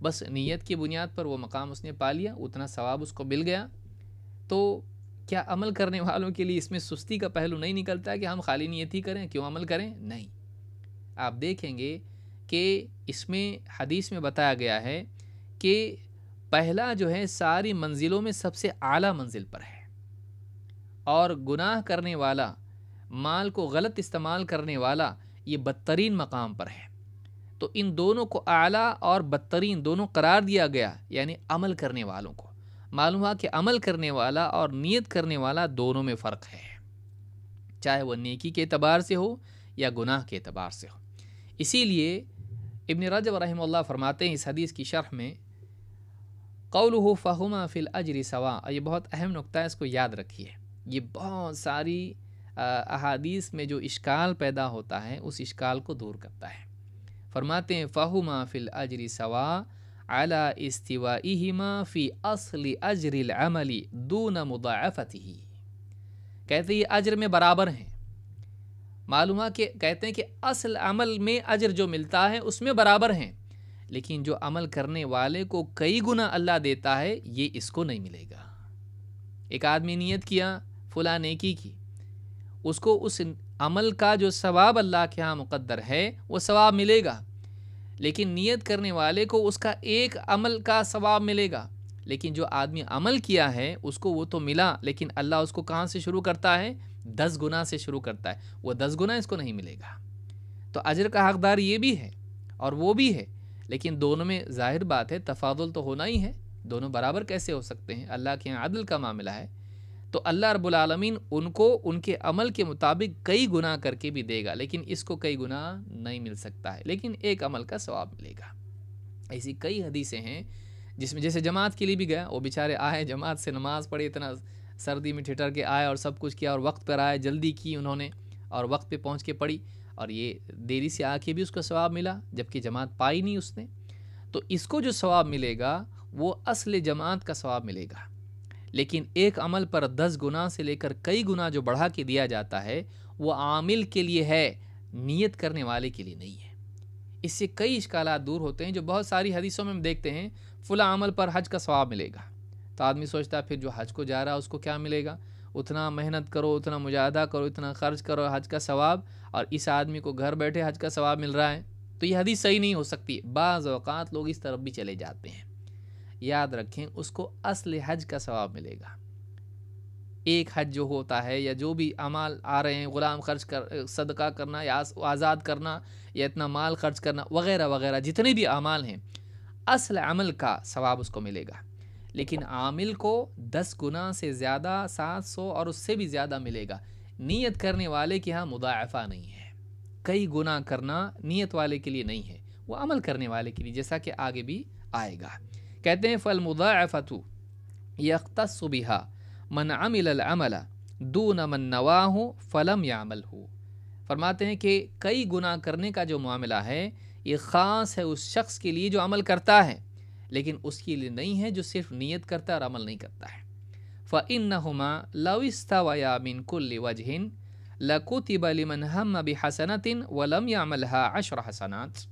A: بس نیت کی بنیاد پر وہ مقام اس نے پا لیا، اتنا ثواب اس کو مل گیا. تو کیا عمل کرنے والوں کے لیے اس میں سستی کا پہلو نہیں نکلتا ہے کہ ہم خالی نیت ہی کریں، کیوں عمل کریں؟ نہیں. آپ دیکھیں گے کہ اس میں حدیث میں بتایا گیا ہے کہ پہلا جو ہے ساری منزلوں میں سب سے اعلیٰ منزل پر ہے، اور گناہ کرنے والا، مال کو غلط استعمال کرنے والا، یہ بدترین مقام پر ہے. تو ان دونوں کو اعلیٰ اور بدترین دونوں قرار دیا گیا، یعنی عمل کرنے والوں کو. معلوم ہوا کہ عمل کرنے والا اور نیت کرنے والا دونوں میں فرق ہے، چاہے وہ نیکی کے اعتبار سے ہو یا گناہ کے اعتبار سے ہو. اسی لیے ابن رجب رحمہ اللہ فرماتے ہیں اس حدیث کی شرح میں، قولہ فہما فی الاجر سوا، یہ بہت اہم نقطہ ہے، اس کو یاد رکھیے. یہ بہت ساری احادیث میں جو اشکال پیدا ہوتا ہے اس اشکال کو دور کرتا ہے. فرماتے ہیں فہما فی الاجر سوا علی استوائہما فی اصل اجر العمل دون مضاعفتہ. کہتے ہیں یہ اجر میں برابر ہیں. معلوم ہے کہ کہتے ہیں کہ اصل عمل میں اجر جو ملتا ہے اس میں برابر ہیں، لیکن جو عمل کرنے والے کو کئی گنا اللہ دیتا ہے یہ اس کو نہیں ملے گا. ایک آدمی نیت کیا فلاں نیکی کی، اس کو اس عمل کا جو ثواب اللہ کے ہاں مقدر ہے وہ ثواب ملے گا، لیکن نیت کرنے والے کو اس کا ایک عمل کا ثواب ملے گا. لیکن جو آدمی عمل کیا ہے اس کو وہ تو ملا، لیکن اللہ اس کو کہاں سے شروع کرتا ہے؟ 10 گنا سے شروع کرتا ہے، وہ 10 گنا اس کو نہیں ملے گا. تو اجر کا حقدار یہ بھی ہے اور وہ بھی ہے، لیکن دونوں میں ظاہر بات ہے تفاضل تو ہونا ہی ہے. دونوں برابر کیسے ہو سکتے ہیں؟ اللہ کے یہاں عدل کا معاملہ ہے. تو اللہ رب العالمین ان کو ان کے عمل کے مطابق کئی گنا کر کے بھی دے گا، لیکن اس کو کئی گنا نہیں مل سکتا ہے، لیکن ایک عمل کا ثواب ملے گا. ایسی کئی حدیثیں ہیں جس میں جیسے جماعت کے لیے بھی گیا، وہ بیچارے آئے جماعت سے نماز پڑھی، اتنا سردی میں ٹھٹر کے آئے اور سب کچھ کیا اور وقت پر آئے، جلدی کی انہوں نے اور وقت پہ پہنچ کے پڑھی، اور یہ دیری سے آ کے بھی اس کو ثواب ملا جبکہ جماعت پائی نہیں اس نے. تو اس کو جو ثواب ملے گا وہ اصل جماعت کا ثواب ملے گا، لیکن ایک عمل پر 10 گنا سے لے کر کئی گنا جو بڑھا کے دیا جاتا ہے وہ عامل کے لیے ہے، نیت کرنے والے کے لیے نہیں ہے. اس سے کئی اشکالات دور ہوتے ہیں جو بہت ساری حدیثوں میں ہم دیکھتے ہیں. فلاں عمل پر حج کا ثواب ملے گا، تو آدمی سوچتا ہے پھر جو حج کو جا رہا ہے اس کو کیا ملے گا؟ اتنا محنت کرو، اتنا مجاہدہ کرو، اتنا خرچ کرو حج کا ثواب، اور اس آدمی کو گھر بیٹھے حج کا ثواب مل رہا ہے. تو یہ حدیث صحیح نہیں ہو سکتی. بعض اوقات لوگ اس طرف بھی چلے جاتے ہیں. یاد رکھیں اس کو اصل حج کا ثواب ملے گا. ایک حج جو ہوتا ہے یا جو بھی اعمال آ رہے ہیں، غلام خرچ کر، صدقہ کرنا یا آزاد کرنا یا اتنا مال خرچ کرنا وغیرہ وغیرہ، جتنے بھی اعمال ہیں اصل عمل کا ثواب اس کو ملے گا، لیکن عامل کو 10 گنا سے زیادہ، 700 اور اس سے بھی زیادہ ملے گا. نیت کرنے والے کے ہاں مضاعفہ نہیں ہے. کئی گنا کرنا نیت والے کے لیے نہیں ہے، وہ عمل کرنے والے کے لیے، جیسا کہ آگے بھی آئے گا. کہتے ہیں فالمضاعفۃ یختص بہا من عمل العمل دون من نواہ فلم یعملہ. فرماتے ہیں کہ کئی گناہ کرنے کا جو معاملہ ہے یہ خاص ہے اس شخص کے لیے جو عمل کرتا ہے، لیکن اس کے لیے نہیں ہے جو صرف نیت کرتا ہے اور عمل نہیں کرتا ہے. فَإِنَّهُمَا لَوْ اسْتَوَيَا مِنْ كُلِّ وَجْهٍ لَكُتِبَ لِمَنْ هَمَّ بِحَسَنَةٍ وَلَمْ يَعْمَلْهَا 10 حسنات.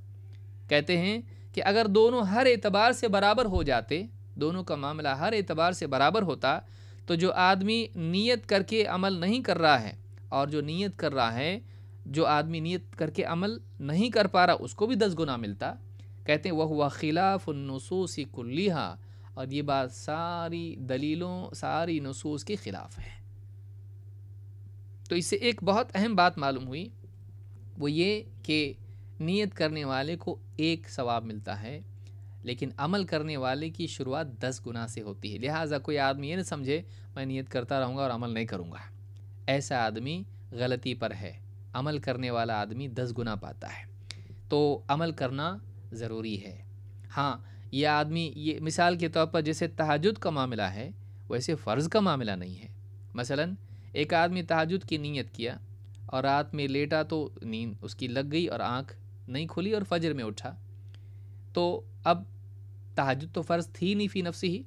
A: کہتے ہیں کہ اگر دونوں ہر اعتبار سے برابر ہو جاتے، دونوں کا معاملہ ہر اعتبار سے برابر ہوتا، تو جو آدمی نیت کر کے عمل نہیں کر رہا ہے اور جو نیت کر رہا ہے، جو آدمی نیت کر کے عمل نہیں کر پا رہا، اس کو بھی 10 گنا ملتا۔ کہتے ہیں وَهُوَ خِلَافُ النُّصُوصِ كُلِّهَا، اور یہ بات ساری دلیلوں، ساری نصوص کے خلاف ہے۔ تو اس سے ایک بہت اہم بات معلوم ہوئی، وہ یہ کہ نیت کرنے والے کو 1 ثواب ملتا ہے، لیکن عمل کرنے والے کی شروعات 10 گنا سے ہوتی ہے۔ لہٰذا کوئی آدمی یہ نہ سمجھے میں نیت کرتا رہوں گا اور عمل نہیں کروں گا، ایسا آدمی غلطی پر ہے۔ عمل کرنے والا آدمی 10 گنا پاتا ہے، تو عمل کرنا ضروری ہے۔ ہاں، یہ آدمی، یہ مثال کے طور پر جیسے تہجد کا معاملہ ہے، ویسے فرض کا معاملہ نہیں ہے۔ مثلاً ایک آدمی تہجد کی نیت کیا اور رات میں لیٹا تو نیند اس کی لگ گئی اور آنکھ نہیں کھلی اور فجر میں اٹھا، تو اب تہجد تو فرض تھی نہیں فی نفسی ہی،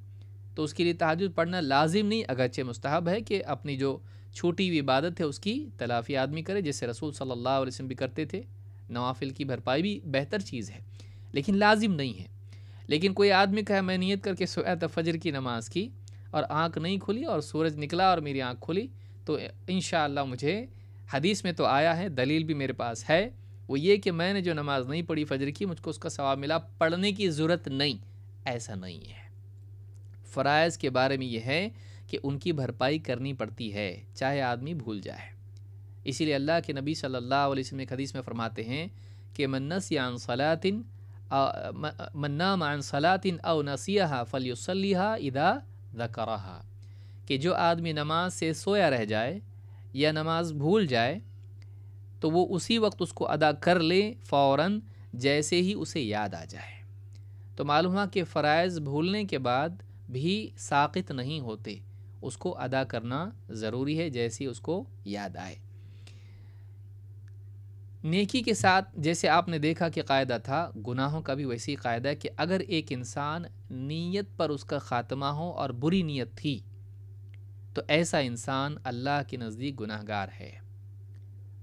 A: تو اس کے لیے تہجد پڑھنا لازم نہیں، اگرچہ مستحب ہے کہ اپنی جو چھوٹی ہوئی عبادت ہے اس کی تلافی آدمی کرے، جیسے رسول صلی اللہ علیہ وسلم بھی کرتے تھے۔ نوافل کی بھرپائی بھی بہتر چیز ہے، لیکن لازم نہیں ہے۔ لیکن کوئی آدمی کہے میں نیت کر کے سویا تھا فجر کی نماز کی اور آنکھ نہیں کھلی اور سورج نکلا اور میری آنکھ کھلی، تو انشاءاللہ مجھے حدیث میں تو آیا ہے، دلیل بھی میرے پاس ہے، وہ یہ کہ میں نے جو نماز نہیں پڑھی فجر کی، مجھ کو اس کا ثواب ملا، پڑھنے کی ضرورت نہیں۔ ایسا نہیں ہے۔ فرائض کے بارے میں یہ ہے کہ ان کی بھرپائی کرنی پڑتی ہے، چاہے آدمی بھول جائے۔ اسی لیے اللہ کے نبی صلی اللہ علیہ وسلم ایک حدیث میں فرماتے ہیں کہ من نسی عن صلاۃ من نام عن صلاۃ او نسیہا فلیصلیھا اذا ذکرھا، کہ جو آدمی نماز سے سویا رہ جائے یا نماز بھول جائے تو وہ اسی وقت اس کو ادا کر لے فوراً، جیسے ہی اسے یاد آ جائے۔ تو معلوم ہوا کہ فرائض بھولنے کے بعد بھی ساقط نہیں ہوتے، اس کو ادا کرنا ضروری ہے جیسے اس کو یاد آئے۔ نیکی کے ساتھ جیسے آپ نے دیکھا کہ قاعدہ تھا، گناہوں کا بھی ویسی قاعدہ ہے کہ اگر ایک انسان نیت پر اس کا خاتمہ ہو اور بری نیت تھی تو ایسا انسان اللہ کے نزدیک گناہ گار ہے۔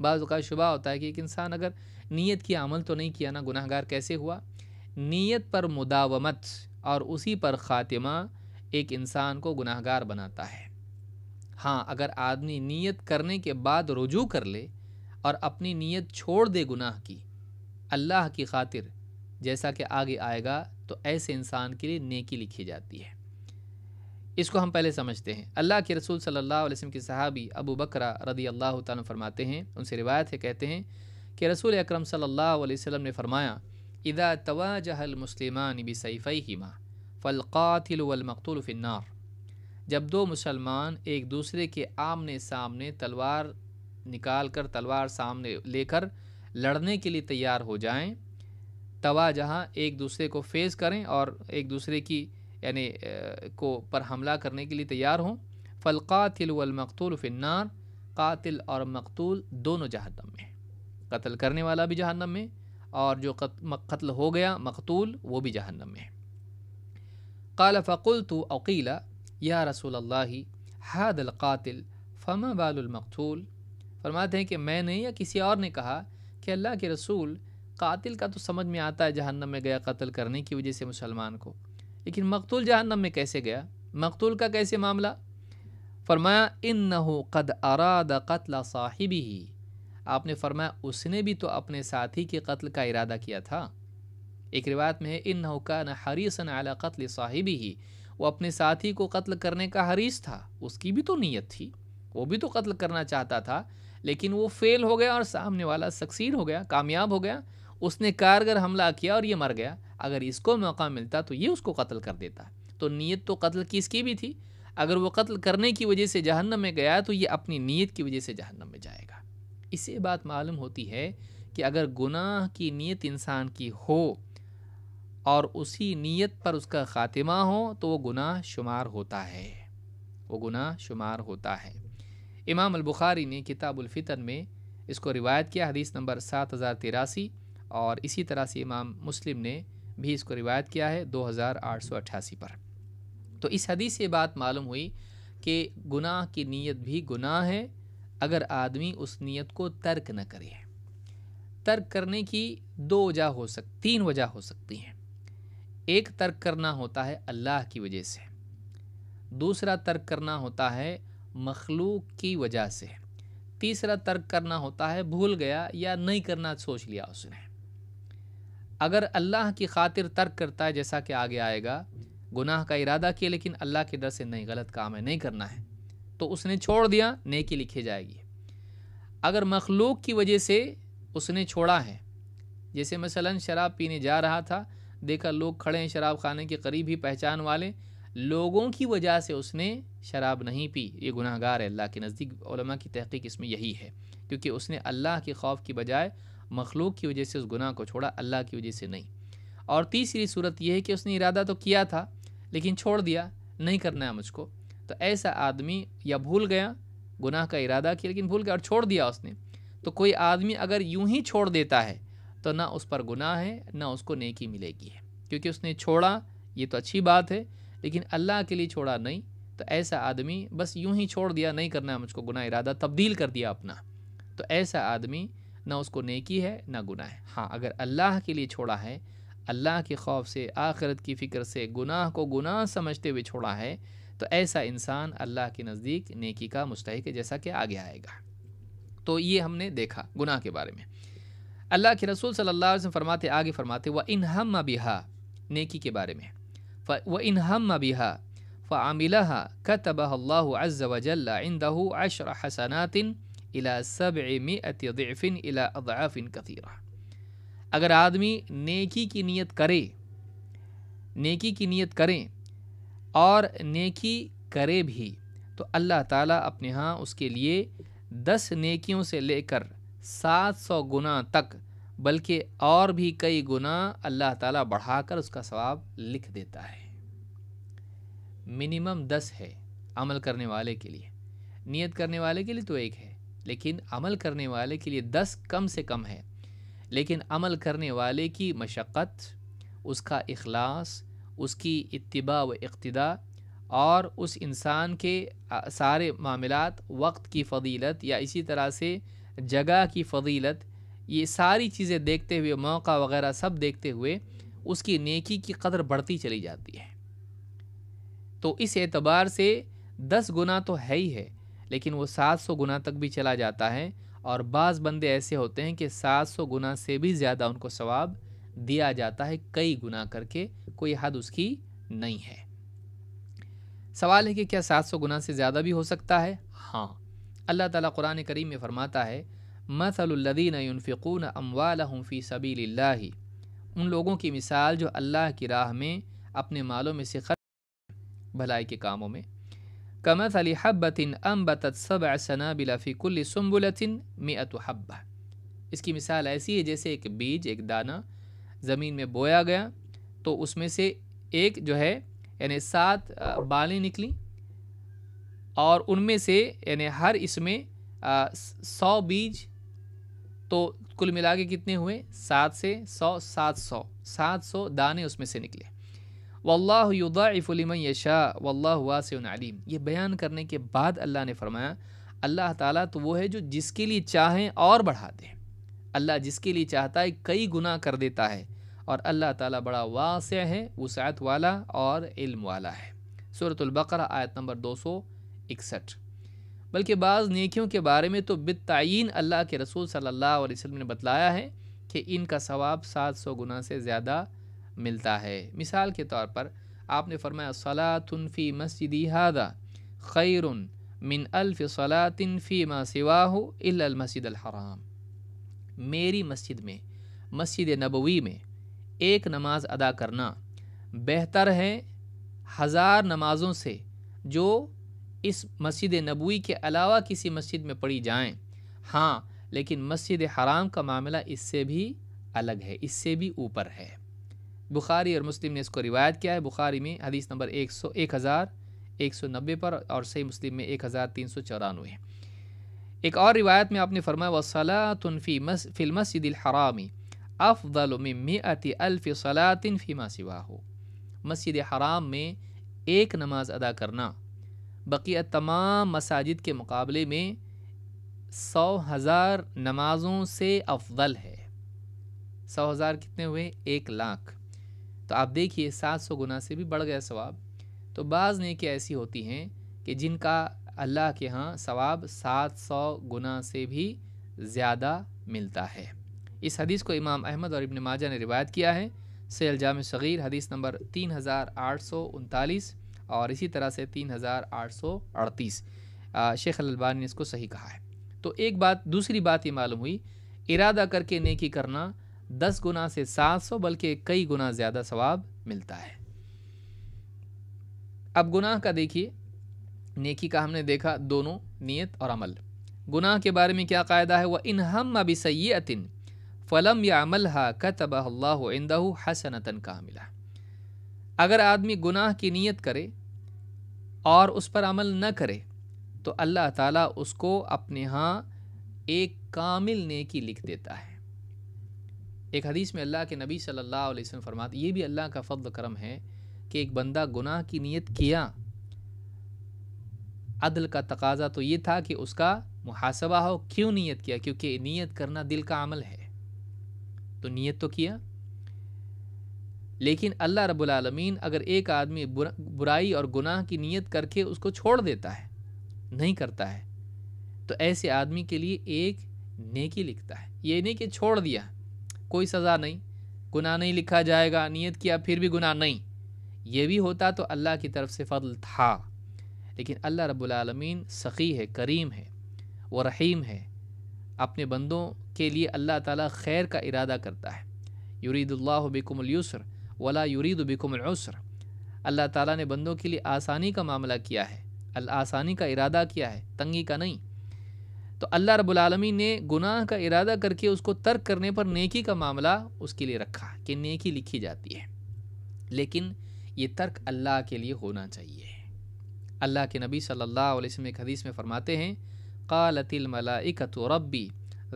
A: بعض اوقات شبہ ہوتا ہے کہ ایک انسان اگر نیت کی عمل تو نہیں کیا نا، گناہ گار کیسے ہوا؟ نیت پر مداومت اور اسی پر خاتمہ ایک انسان کو گناہ گار بناتا ہے۔ ہاں، اگر آدمی نیت کرنے کے بعد رجوع کر لے اور اپنی نیت چھوڑ دے گناہ کی اللہ کی خاطر، جیسا کہ آگے آئے گا، تو ایسے انسان کے لیے نیکی لکھی جاتی ہے۔ اس کو ہم پہلے سمجھتے ہیں۔ اللہ کے رسول صلی اللہ علیہ وسلم کے صحابی ابو بکرہ رضی اللہ تعالیٰ فرماتے ہیں، ان سے روایت ہے، کہتے ہیں کہ رسول اکرم صلی اللہ علیہ وسلم نے فرمایا اذا تواجہ المسلمان بسیفیہما فالقاتل والمقتول فی النار، جب 2 مسلمان ایک دوسرے کے آمنے سامنے تلوار نکال کر، تلوار سامنے لے کر لڑنے کے لیے تیار ہو جائیں، تواجہ ایک دوسرے کو فیس کریں اور ایک دوسرے کی یعنی کو پر حملہ کرنے کے لیے تیار ہوں، فالقاتل والمقتول فی النار، قاتل اور مقتول دونوں جہنم میں، قتل کرنے والا بھی جہنم میں اور جو قتل ہو گیا مقتول وہ بھی جہنم میں۔ قال فقلت او قیل یا رسول اللہ ھذا القاتل فما بال المقتول، فرماتے ہیں کہ میں نے یا کسی اور نے کہا کہ اللہ کے رسول، قاتل کا تو سمجھ میں آتا ہے جہنم میں گیا قتل کرنے کی وجہ سے مسلمان کو، لیکن مقتول جہنم میں کیسے گیا؟ مقتول کا کیسے معاملہ؟ فرمایا انہ قد اراد قتل صاحبہ، آپ نے فرمایا اس نے بھی تو اپنے ساتھی کے قتل کا ارادہ کیا تھا۔ ایک روایت میں ہے انہ کان حریصا علی قتل صاحبہ، وہ اپنے ساتھی کو قتل کرنے کا حریص تھا، اس کی بھی تو نیت تھی، وہ بھی تو قتل کرنا چاہتا تھا، لیکن وہ فیل ہو گیا اور سامنے والا سکسیڈ ہو گیا، کامیاب ہو گیا، اس نے کارگر حملہ کیا اور یہ مر گیا۔ اگر اس کو موقع ملتا تو یہ اس کو قتل کر دیتا۔ تو نیت تو قتل کی اس کی بھی تھی، اگر وہ قتل کرنے کی وجہ سے جہنم میں گیا تو یہ اپنی نیت کی وجہ سے جہنم میں جائے گا۔ اس سے بات معلوم ہوتی ہے کہ اگر گناہ کی نیت انسان کی ہو اور اسی نیت پر اس کا خاتمہ ہو تو وہ گناہ شمار ہوتا ہے، وہ گناہ شمار ہوتا ہے۔ امام البخاری نے کتاب الفتن میں اس کو روایت کیا، حدیث نمبر 7083، اور اسی طرح سے امام مسلم نے بھی اس کو روایت کیا ہے 2888 پر۔ تو اس حدیث سے بات معلوم ہوئی کہ گناہ کی نیت بھی گناہ ہے اگر آدمی اس نیت کو ترک نہ کرے۔ ترک کرنے کی تین وجہ ہو سکتی ہیں۔ ایک ترک کرنا ہوتا ہے اللہ کی وجہ سے، دوسرا ترک کرنا ہوتا ہے مخلوق کی وجہ سے، تیسرا ترک کرنا ہوتا ہے بھول گیا یا نہیں کرنا سوچ لیا اس نے۔ اگر اللہ کی خاطر ترک کرتا ہے، جیسا کہ آگے آئے گا، گناہ کا ارادہ کیا لیکن اللہ کے ڈر سے نہیں، غلط کام ہے نہیں کرنا ہے، تو اس نے چھوڑ دیا، نیکی لکھی جائے گی۔ اگر مخلوق کی وجہ سے اس نے چھوڑا ہے، جیسے مثلا شراب پینے جا رہا تھا، دیکھا لوگ کھڑے ہیں شراب خانے کے قریب ہی پہچان والے، لوگوں کی وجہ سے اس نے شراب نہیں پی، یہ گناہ گار ہے اللہ کے نزدیک۔ علماء کی تحقیق اس میں یہی ہے، کیونکہ اس نے اللہ کے خوف کی بجائے مخلوق کی وجہ سے اس گناہ کو چھوڑا، اللہ کی وجہ سے نہیں۔ اور تیسری صورت یہ ہے کہ اس نے ارادہ تو کیا تھا لیکن چھوڑ دیا، نہیں کرنا ہے مجھ کو، تو ایسا آدمی یا بھول گیا، گناہ کا ارادہ کیا لیکن بھول گیا اور چھوڑ دیا اس نے، تو کوئی آدمی اگر یوں ہی چھوڑ دیتا ہے تو نہ اس پر گناہ ہے نہ اس کو نیکی ملے گی ہے، کیونکہ اس نے چھوڑا، یہ تو اچھی بات ہے، لیکن اللہ کے لیے چھوڑا نہیں، تو ایسا آدمی بس یوں ہی چھوڑ دیا، نہیں کرنا ہے مجھ کو گناہ، ارادہ تبدیل کر دیا اپنا، تو ایسا آدمی نہ اس کو نیکی ہے نہ گناہ ہے۔ ہاں اگر اللہ کے لیے چھوڑا ہے، اللہ کے خوف سے، آخرت کی فکر سے، گناہ کو گناہ سمجھتے ہوئے چھوڑا ہے، تو ایسا انسان اللہ کے نزدیک نیکی کا مستحق ہے، جیسا کہ آگے آئے گا۔ تو یہ ہم نے دیکھا گناہ کے بارے میں۔ اللہ کے رسول صلی اللہ علیہ وسلم آگے فرماتے وَإِنْ هَمَّ بِهَا، نیکی کے بارے میں، وَإِنْ هَمَّ بِهَا فَعَمِلَهَا كَتَبَهَا اللَّهُ عَزَّ وَجَلَّ عِنْدَهُ 10 حسنات إلى 700 ضعف إلى أضعاف كثيرة۔ اگر آدمی نیکی کی نیت کریں اور نیکی کرے بھی، تو اللہ تعالیٰ اپنے ہاں اس کے لیے 10 نیکیوں سے لے کر 700 گنا تک، بلکہ اور بھی کئی گنا اللہ تعالیٰ بڑھا کر اس کا ثواب لکھ دیتا ہے۔ منیمم 10 ہے عمل کرنے والے کے لیے، نیت کرنے والے کے لیے تو ایک ہے، لیکن عمل کرنے والے کے لیے 10 کم سے کم ہے۔ لیکن عمل کرنے والے کی مشقت، اس کا اخلاص، اس کی اتباع و اقتداء، اور اس انسان کے سارے معاملات، وقت کی فضیلت یا اسی طرح سے جگہ کی فضیلت، یہ ساری چیزیں دیکھتے ہوئے، موقع وغیرہ سب دیکھتے ہوئے، اس کی نیکی کی قدر بڑھتی چلی جاتی ہے۔ تو اس اعتبار سے 10 گنا تو ہے ہی ہے، لیکن وہ 700 گنا تک بھی چلا جاتا ہے، اور بعض بندے ایسے ہوتے ہیں کہ 700 گنا سے بھی زیادہ ان کو ثواب دیا جاتا ہے، کئی گنا کر کے، کوئی حد اس کی نہیں ہے۔ سوال ہے کہ کیا 700 گنا سے زیادہ بھی ہو سکتا ہے؟ ہاں، اللہ تعالیٰ قرآن کریم میں فرماتا ہے مثل الذین ينفقون اموالهم فی سبیل اللہ، ان لوگوں کی مثال جو اللہ کی راہ میں اپنے مالوں میں سے خرچ بھلائی کے کاموں میں، کمثل حبۃ انبتت 7 سنابل فی کل سنبلۃ 100 حبہ، اس کی مثال ایسی ہے جیسے ایک بیج، ایک دانہ زمین میں بویا گیا، تو اس میں سے ایک جو ہے یعنی 7 بالیں نکلیں، اور ان میں سے یعنی ہر اس میں 100 بیج، تو کل ملا کے کتنے ہوئے؟ 7 سے 100 700 دانے اس میں سے نکلے۔ واللہ یضاعف لمن یشاء واللہ واسع علیم، یہ بیان کرنے کے بعد اللہ نے فرمایا اللہ تعالیٰ تو وہ ہے جو جس کے لیے چاہیں اور بڑھا دے، اللہ جس کے لیے چاہتا ہے کئی گنا کر دیتا ہے، اور اللہ تعالیٰ بڑا واسع ہے، وسعت والا اور علم والا ہے۔ سورۃ البقرہ آیت نمبر 261۔ بلکہ بعض نیکیوں کے بارے میں تو بالتعین اللہ کے رسول صلی اللہ علیہ وسلم نے بتلایا ہے کہ ان کا ثواب 700 گنا سے زیادہ ملتا ہے۔ مثال کے طور پر آپ نے فرمایا صلاۃ فی مسجدی ھذا خیر من 1000 صلاۃ فیما سواہ الا المسجد الحرام، میری مسجد میں، مسجد نبوی میں ایک نماز ادا کرنا بہتر ہے 1000 نمازوں سے جو اس مسجد نبوی کے علاوہ کسی مسجد میں پڑھی جائیں۔ ہاں لیکن مسجد حرام کا معاملہ اس سے بھی الگ ہے، اس سے بھی اوپر ہے۔ بخاری اور مسلم نے اس کو روایت کیا ہے، بخاری میں حدیث نمبر 1190 پر، اور صحیح مسلم میں 1394 ہے۔ ایک اور روایت میں آپ نے فرمایا وَصَلَاةٌ فِي الْمَسْجِدِ الْحَرَامِ افضل من 100,000 صلاۃ فیما سواہ، مسجد حرام میں ایک نماز ادا کرنا بقیہ تمام مساجد کے مقابلے میں 100,000 نمازوں سے افضل ہے۔ 100,000 کتنے ہوئے؟ 1,00,000۔ تو آپ دیکھیے 700 گنا سے بھی بڑھ گیا ثواب۔ تو بعض نیکی ایسی ہوتی ہیں کہ جن کا اللہ کے ہاں ثواب 700 گنا سے بھی زیادہ ملتا ہے۔ اس حدیث کو امام احمد اور ابن ماجہ نے روایت کیا ہے، صحیح الجامع صغیر حدیث نمبر 3839 اور اسی طرح سے 3838۔ شیخ الالبانی نے اس کو صحیح کہا ہے۔ تو ایک بات، دوسری بات یہ معلوم ہوئی، ارادہ کر کے نیکی کرنا 10 گنا سے 700 بلکہ کئی گنا زیادہ ثواب ملتا ہے۔ اب گناہ کا دیکھیے، نیکی کا ہم نے دیکھا دونوں، نیت اور عمل۔ گناہ کے بارے میں کیا قاعدہ ہے؟ وَإِنْ هَمَّ بِسَيِّئَةٍ فَلَمْ يَعْمَلْهَا كَتَبَهَا اللَّهُ عِنْدَهُ حَسَنَةً كَامِلَةً۔ اگر آدمی گناہ کی نیت کرے اور اس پر عمل نہ کرے تو اللہ تعالیٰ اس کو اپنے ہاں ایک کامل نیکی لکھ دیتا ہے۔ ایک حدیث میں اللہ کے نبی صلی اللہ علیہ وسلم فرماتے، یہ بھی اللہ کا فضل و کرم ہے کہ ایک بندہ گناہ کی نیت کیا، عدل کا تقاضا تو یہ تھا کہ اس کا محاسبہ ہو، کیوں نیت کیا؟ کیونکہ نیت کرنا دل کا عمل ہے، تو نیت تو کیا۔ لیکن اللہ رب العالمین اگر ایک آدمی برائی اور گناہ کی نیت کر کے اس کو چھوڑ دیتا ہے، نہیں کرتا ہے، تو ایسے آدمی کے لیے ایک نیکی لکھتا ہے۔ یہ نہیں کہ چھوڑ دیا کوئی سزا نہیں، گناہ نہیں لکھا جائے گا، نیت کیا پھر بھی گناہ نہیں، یہ بھی ہوتا تو اللہ کی طرف سے فضل تھا۔ لیکن اللہ رب العالمین سخی ہے، کریم ہے، وہ رحیم ہے، اپنے بندوں کے لیے اللہ تعالیٰ خیر کا ارادہ کرتا ہے۔ یرید اللہ بکم اليسر ولا یرید بکم العسر۔ اللہ تعالیٰ نے بندوں کے لیے آسانی کا معاملہ کیا ہے، آسانی کا ارادہ کیا ہے، تنگی کا نہیں۔ تو اللہ رب العالمین نے گناہ کا ارادہ کر کے اس کو ترک کرنے پر نیکی کا معاملہ اس کے لیے رکھا کہ نیکی لکھی جاتی ہے، لیکن یہ ترک اللہ کے لیے ہونا چاہیے۔ اللہ کے نبی صلی اللہ علیہ وسلم ایک حدیث میں فرماتے ہیں، قالت الملائکۃ ربی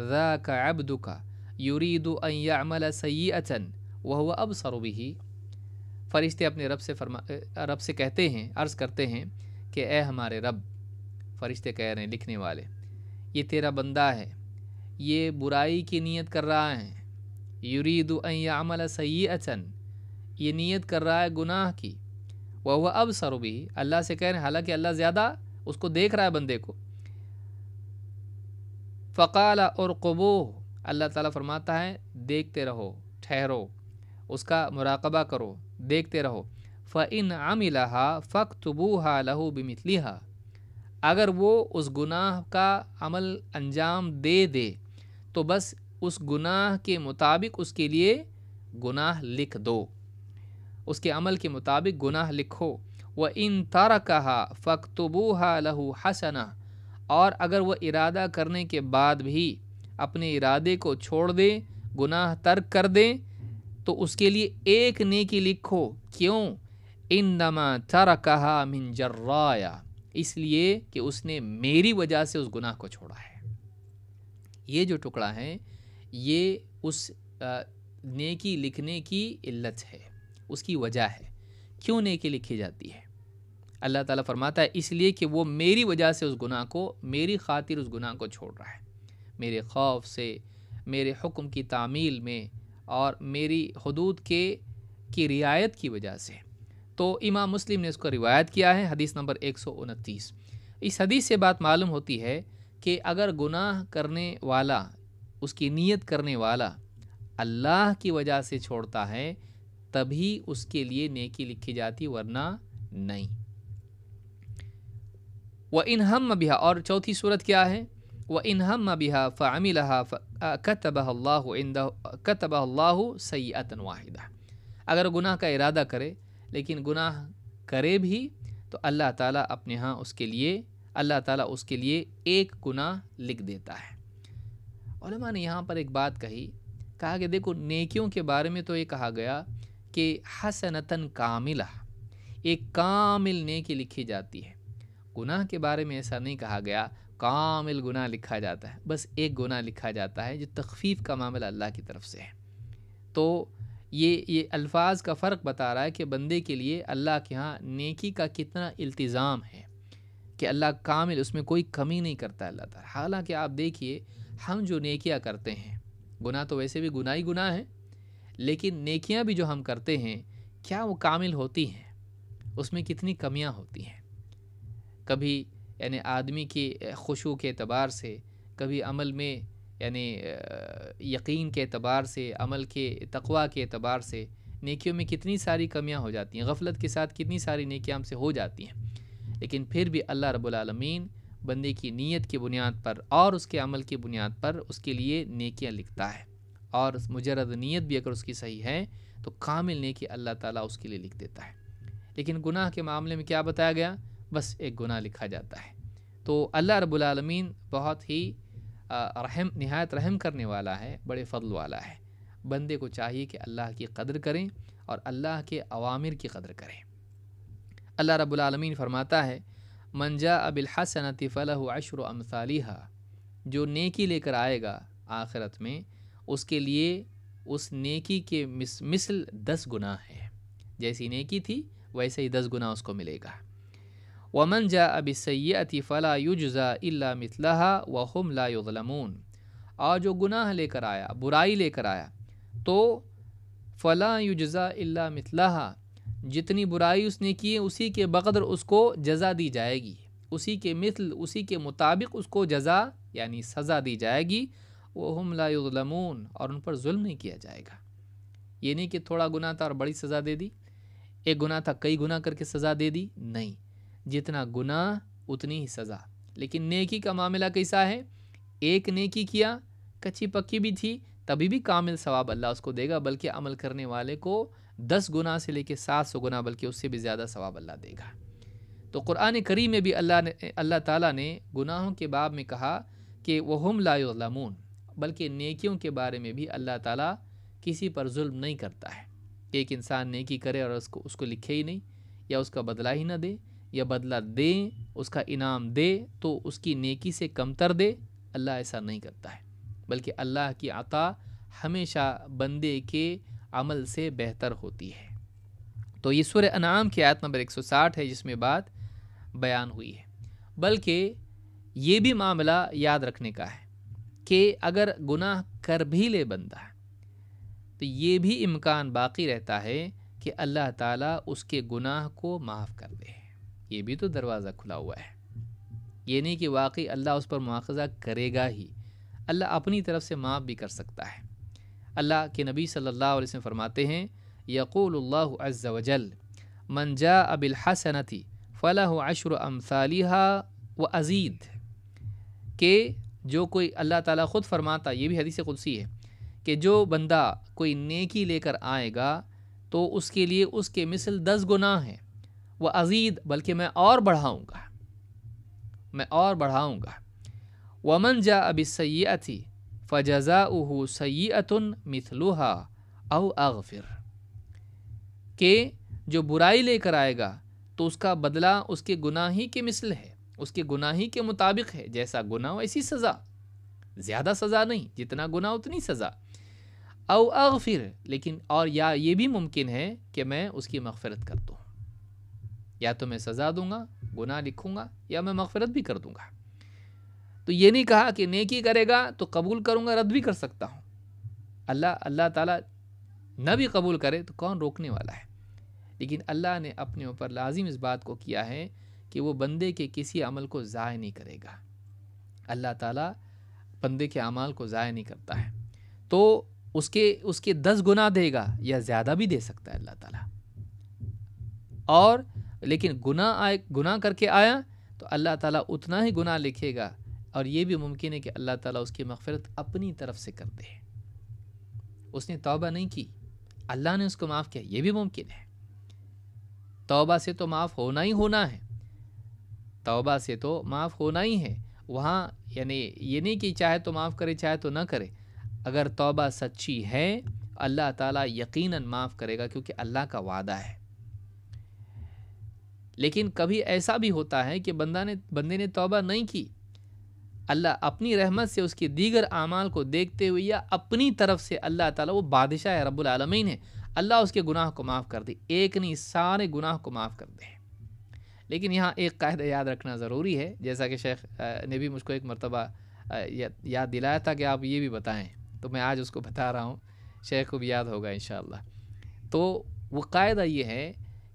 A: ذاک عبدک یرید ان یعمل سیئۃ وہو ابصر بہ۔ فرشتے اپنے رب سے کہتے ہیں، عرض کرتے ہیں کہ اے ہمارے رب، فرشتے کہہ رہے ہیں لکھنے والے، یہ تیرا بندہ ہے، یہ برائی کی نیت کر رہا ہے، یرید ان یعمل سیئۃ، یہ نیت کر رہا ہے گناہ کی، وہو ابصر بہ، اللہ سے کہہ رہے ہیں حالانکہ اللہ زیادہ اس کو دیکھ رہا ہے بندے کو۔ فقال ارقبوہ، اللہ تعالیٰ فرماتا ہے دیکھتے رہو، ٹھہرو، اس کا مراقبہ کرو، دیکھتے رہو۔ فَإِنْ عَمِلَهَا فَاكْتُبُوهَا لَهُ بِمِثْلِهَا، اگر وہ اس گناہ کا عمل انجام دے دے تو بس اس گناہ کے مطابق اس کے لیے گناہ لکھ دو، اس کے عمل کے مطابق گناہ لکھو۔ وَإِنْ تَرَكَهَا فَاكْتُبُوهَا لَهُ حَسَنَةً، اور اگر وہ ارادہ کرنے کے بعد بھی اپنے ارادے کو چھوڑ دے، گناہ ترک کر دے، تو اس کے لیے ایک نیکی لکھو۔ کیوں؟ انما ترکها من جرایا، اس لیے کہ اس نے میری وجہ سے اس گناہ کو چھوڑا ہے۔ یہ جو ٹکڑا ہے یہ اس نیکی لکھنے کی علت ہے، اس کی وجہ ہے، کیوں نیکی لکھی جاتی ہے۔ اللہ تعالیٰ فرماتا ہے اس لیے کہ وہ میری وجہ سے اس گناہ کو، میری خاطر اس گناہ کو چھوڑ رہا ہے، میرے خوف سے، میرے حکم کی تعمیل میں اور میری حدود کی رعایت کی وجہ سے۔ تو امام مسلم نے اس کو روایت کیا ہے، حدیث نمبر 129۔ اس حدیث سے بات معلوم ہوتی ہے کہ اگر گناہ کرنے والا، اس کی نیت کرنے والا اللہ کی وجہ سے چھوڑتا ہے تبھی اس کے لیے نیکی لکھی جاتی، ورنہ نہیں۔ وَإِنْ هَمَّ بِهَا، اور چوتھی صورت کیا ہے؟ وَإِنْ هَمَّ بِهَا فَعَمِلَهَا كَتَبَهَا اللَّهُ سَيِّئَةً وَاحِدَةً، اگر گناہ کا ارادہ کرے لیکن گناہ کرے بھی تو اللہ تعالیٰ اپنے ہاں اس کے لیے ایک گناہ لکھ دیتا ہے۔ علماء نے یہاں پر ایک بات کہا کہ دیکھو نیکیوں کے بارے میں تو یہ کہا گیا کہ حسنتاً کاملہ، ایک کامل نیکی لکھی جاتی ہے۔ گناہ کے بارے میں ایسا نہیں کہا گیا کامل گناہ لکھا جاتا ہے، بس ایک گناہ لکھا جاتا ہے جو تخفیف کا معاملہ اللہ کی طرف سے ہے۔ تو یہ الفاظ کا فرق بتا رہا ہے کہ بندے کے لیے اللہ کے ہاں نیکی کا کتنا التزام ہے، کہ اللہ کامل، اس میں کوئی کمی نہیں کرتا اللہ تعالیٰ۔ حالانکہ آپ دیکھیے ہم جو نیکیاں کرتے ہیں، گناہ تو ویسے بھی گناہ ہی گناہ ہے، لیکن نیکیاں بھی جو ہم کرتے ہیں کیا وہ کامل ہوتی ہیں؟ اس میں کتنی کمیاں ہوتی ہیں؟ کبھی یعنی آدمی کی خشوع کے اعتبار سے، کبھی عمل میں یعنی یقین کے اعتبار سے، عمل کے تقویٰ کے اعتبار سے نیکیوں میں کتنی ساری کمیاں ہو جاتی ہیں، غفلت کے ساتھ کتنی ساری نیکیاں ہم سے ہو جاتی ہیں، لیکن پھر بھی اللہ رب العالمین بندے کی نیت کی بنیاد پر اور اس کے عمل کی بنیاد پر اس کے لیے نیکیاں لکھتا ہے، اور مجرد نیت بھی اگر اس کی صحیح ہے تو کامل نیکی اللہ تعالیٰ اس کے لیے لکھ دیتا ہے۔ لیکن گناہ کے معاملے میں کیا بتایا گیا؟ بس ایک گناہ لکھا جاتا ہے۔ تو اللہ رب العالمین بہت ہی نہایت رحم کرنے والا ہے، بڑے فضل والا ہے۔ بندے کو چاہیے کہ اللہ کی قدر کریں اور اللہ کے اوامر کی قدر کریں۔ اللہ رب العالمین فرماتا ہے من جاء بالحسنۃ فلہ عشر امثالھا، جو نیکی لے کر آئے گا آخرت میں اس کے لیے اس نیکی کے مثل 10 گناہ ہے، جیسی نیکی تھی ویسے ہی 10 گناہ اس کو ملے گا۔ ومن جاء بالسیئۃ فلا یجزی الا مثلھا وہم لا یظلمون، اور جو گناہ لے کر آیا، برائی لے کر آیا، تو فلا یجزی الا مثلھا، جتنی برائی اس نے کی اسی کے بقدر اس کو جزا دی جائے گی، اسی کے مثل، اسی کے مطابق اس کو جزا یعنی سزا دی جائے گی۔ وہم لا یظلمون، اور ان پر ظلم نہیں کیا جائے گا۔ یہ نہیں کہ تھوڑا گناہ تھا اور بڑی سزا دے دی، ایک گناہ تھا کئی گناہ کر کے سزا دے دی، نہیں، جتنا گناہ اتنی ہی سزا۔ لیکن نیکی کا معاملہ کیسا ہے؟ ایک نیکی کیا، کچی پکی بھی تھی، تبھی بھی کامل ثواب اللہ اس کو دے گا، بلکہ عمل کرنے والے کو 10 گناہ سے لے کے 700 گناہ بلکہ اس سے بھی زیادہ ثواب اللہ دے گا۔ تو قرآن کریم میں بھی اللہ تعالیٰ نے گناہوں کے باب میں کہا کہ وہم لا یظلمون، بلکہ نیکیوں کے بارے میں بھی اللہ تعالیٰ کسی پر ظلم نہیں کرتا ہے کہ ایک انسان نیکی کرے اور اس کو لکھے ہی نہیں، یا اس کا بدلہ ہی نہ دے، یا بدلہ دے، اس کا انعام دے تو اس کی نیکی سے کمتر دے۔ اللہ ایسا نہیں کرتا ہے، بلکہ اللہ کی عطا ہمیشہ بندے کے عمل سے بہتر ہوتی ہے۔ تو یہ سورہ انعام کی آیت نمبر 160 ہے جس میں بات بیان ہوئی ہے۔ بلکہ یہ بھی معاملہ یاد رکھنے کا ہے کہ اگر گناہ کر بھی لے بندہ تو یہ بھی امکان باقی رہتا ہے کہ اللہ تعالیٰ اس کے گناہ کو معاف کر دے، یہ بھی تو دروازہ کھلا ہوا ہے۔ یہ نہیں کہ واقعی اللہ اس پر مواخذہ کرے گا ہی، اللہ اپنی طرف سے معاف بھی کر سکتا ہے۔ اللہ کے نبی صلی اللہ علیہ وسلم فرماتے ہیں یقول اللہ عز وجل من جاء بالحسنۃ فلہ عشر امثالھا وازید، کہ جو کوئی، اللہ تعالیٰ خود فرماتا، یہ بھی حدیث قدسی ہے، کہ جو بندہ کوئی نیکی لے کر آئے گا تو اس کے لیے اس کے مثل 10 گناہ ہیں، وازید، بلکہ میں اور بڑھاؤں گا، میں اور بڑھاؤں گا۔ ومن جاء بالسیئۃ فجزاؤہ سیئۃ مثلھا او اغفر، کہ جو برائی لے کر آئے گا تو اس کا بدلہ اس کے گناہ ہی کے مثل ہے، اس کے گناہ ہی کے مطابق ہے، جیسا گناہ ویسی سزا، زیادہ سزا نہیں، جتنا گناہ اتنی سزا۔ او اغفر، لیکن اور یا یہ بھی ممکن ہے کہ میں اس کی مغفرت کر دوں، یا تو میں سزا دوں گا، گناہ لکھوں گا، یا میں مغفرت بھی کر دوں گا۔ تو یہ نہیں کہا کہ نیکی کرے گا تو قبول کروں گا، رد بھی کر سکتا ہوں۔ اللہ تعالیٰ نہ بھی قبول کرے تو کون روکنے والا ہے؟ لیکن اللہ نے اپنے اوپر لازم اس بات کو کیا ہے کہ وہ بندے کے کسی عمل کو ضائع نہیں کرے گا۔ اللہ تعالیٰ بندے کے اعمال کو ضائع نہیں کرتا ہے، تو اس کے 10 گناہ دے گا یا زیادہ بھی دے سکتا ہے اللہ تعالیٰ۔ اور لیکن گناہ کر کے آیا تو اللہ تعالیٰ اتنا ہی گناہ لکھے گا، اور یہ بھی ممکن ہے کہ اللہ تعالیٰ اس کی مغفرت اپنی طرف سے کر دے۔ اس نے توبہ نہیں کی، اللہ نے اس کو معاف کیا، یہ بھی ممکن ہے۔ توبہ سے تو معاف ہونا ہی ہونا ہے، توبہ سے تو معاف ہونا ہی ہے۔ وہاں یعنی یہ نہیں کہ چاہے تو معاف کرے چاہے تو نہ کرے، اگر توبہ سچی ہے اللہ تعالیٰ یقیناً معاف کرے گا، کیونکہ اللہ کا وعدہ ہے۔ لیکن کبھی ایسا بھی ہوتا ہے کہ بندے نے توبہ نہیں کی، اللہ اپنی رحمت سے اس کے دیگر اعمال کو دیکھتے ہوئے یا اپنی طرف سے، اللہ تعالیٰ وہ بادشاہ ہے، رب العالمین ہے، اللہ اس کے گناہ کو معاف کر دے، ایک نہیں سارے گناہ کو معاف کر دے۔ لیکن یہاں ایک قاعدہ یاد رکھنا ضروری ہے، جیسا کہ شیخ نے بھی مجھ کو ایک مرتبہ یاد دلایا تھا کہ آپ یہ بھی بتائیں، تو میں آج اس کو بتا رہا ہوں شیخ کو بھی یاد ہوگا انشاءاللہ۔ تو وہ قاعدہ یہ ہے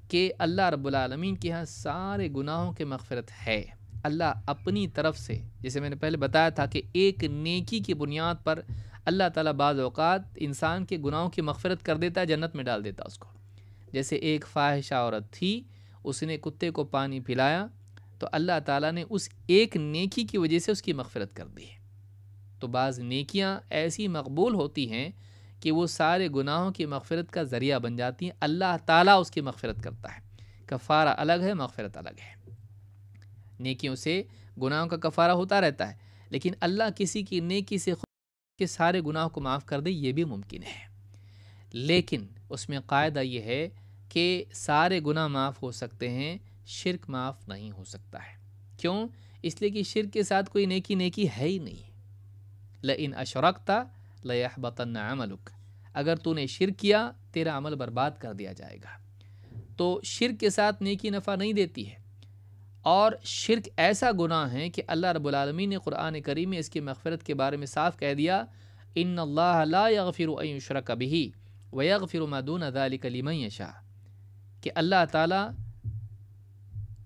A: کہ اللہ رب العالمین کے ہاں سارے گناہوں کے مغفرت ہے۔ اللہ اپنی طرف سے، جیسے میں نے پہلے بتایا تھا کہ ایک نیکی کی بنیاد پر اللہ تعالیٰ بعض اوقات انسان کے گناہوں کی مغفرت کر دیتا ہے، جنت میں ڈال دیتا اس کو۔ جیسے ایک فاحشہ عورت تھی، اس نے کتے کو پانی پلایا تو اللہ تعالیٰ نے اس ایک نیکی کی وجہ سے اس کی مغفرت کر دی ہے۔ تو بعض نیکیاں ایسی مقبول ہوتی ہیں کہ وہ سارے گناہوں کی مغفرت کا ذریعہ بن جاتی ہیں، اللہ تعالیٰ اس کی مغفرت کرتا ہے۔ کفارہ الگ ہے، مغفرت الگ ہے۔ نیکیوں سے گناہوں کا کفارہ ہوتا رہتا ہے، لیکن اللہ کسی کی نیکی سے کے سارے گناہوں کو معاف کر دے، یہ بھی ممکن ہے۔ لیکن اس میں قاعدہ یہ ہے کہ سارے گناہ معاف ہو سکتے ہیں، شرک معاف نہیں ہو سکتا ہے۔ کیوں؟ اس لیے کہ شرک کے ساتھ کوئی نیکی ہے ہی نہیں۔ لئن اشرکت لیحبطن عملک، اگر تو نے شرک کیا تیرا عمل برباد کر دیا جائے گا۔ تو شرک کے ساتھ نیکی نفع نہیں دیتی ہے، اور شرک ایسا گناہ ہے کہ اللہ رب العالمین نے قرآن کریم میں اس کی مغفرت کے بارے میں صاف کہہ دیا، ان اللہ لا یغفر ان یشرک بہ ویغفر ما دون ذلک لمن یشاء، کہ اللہ تعالیٰ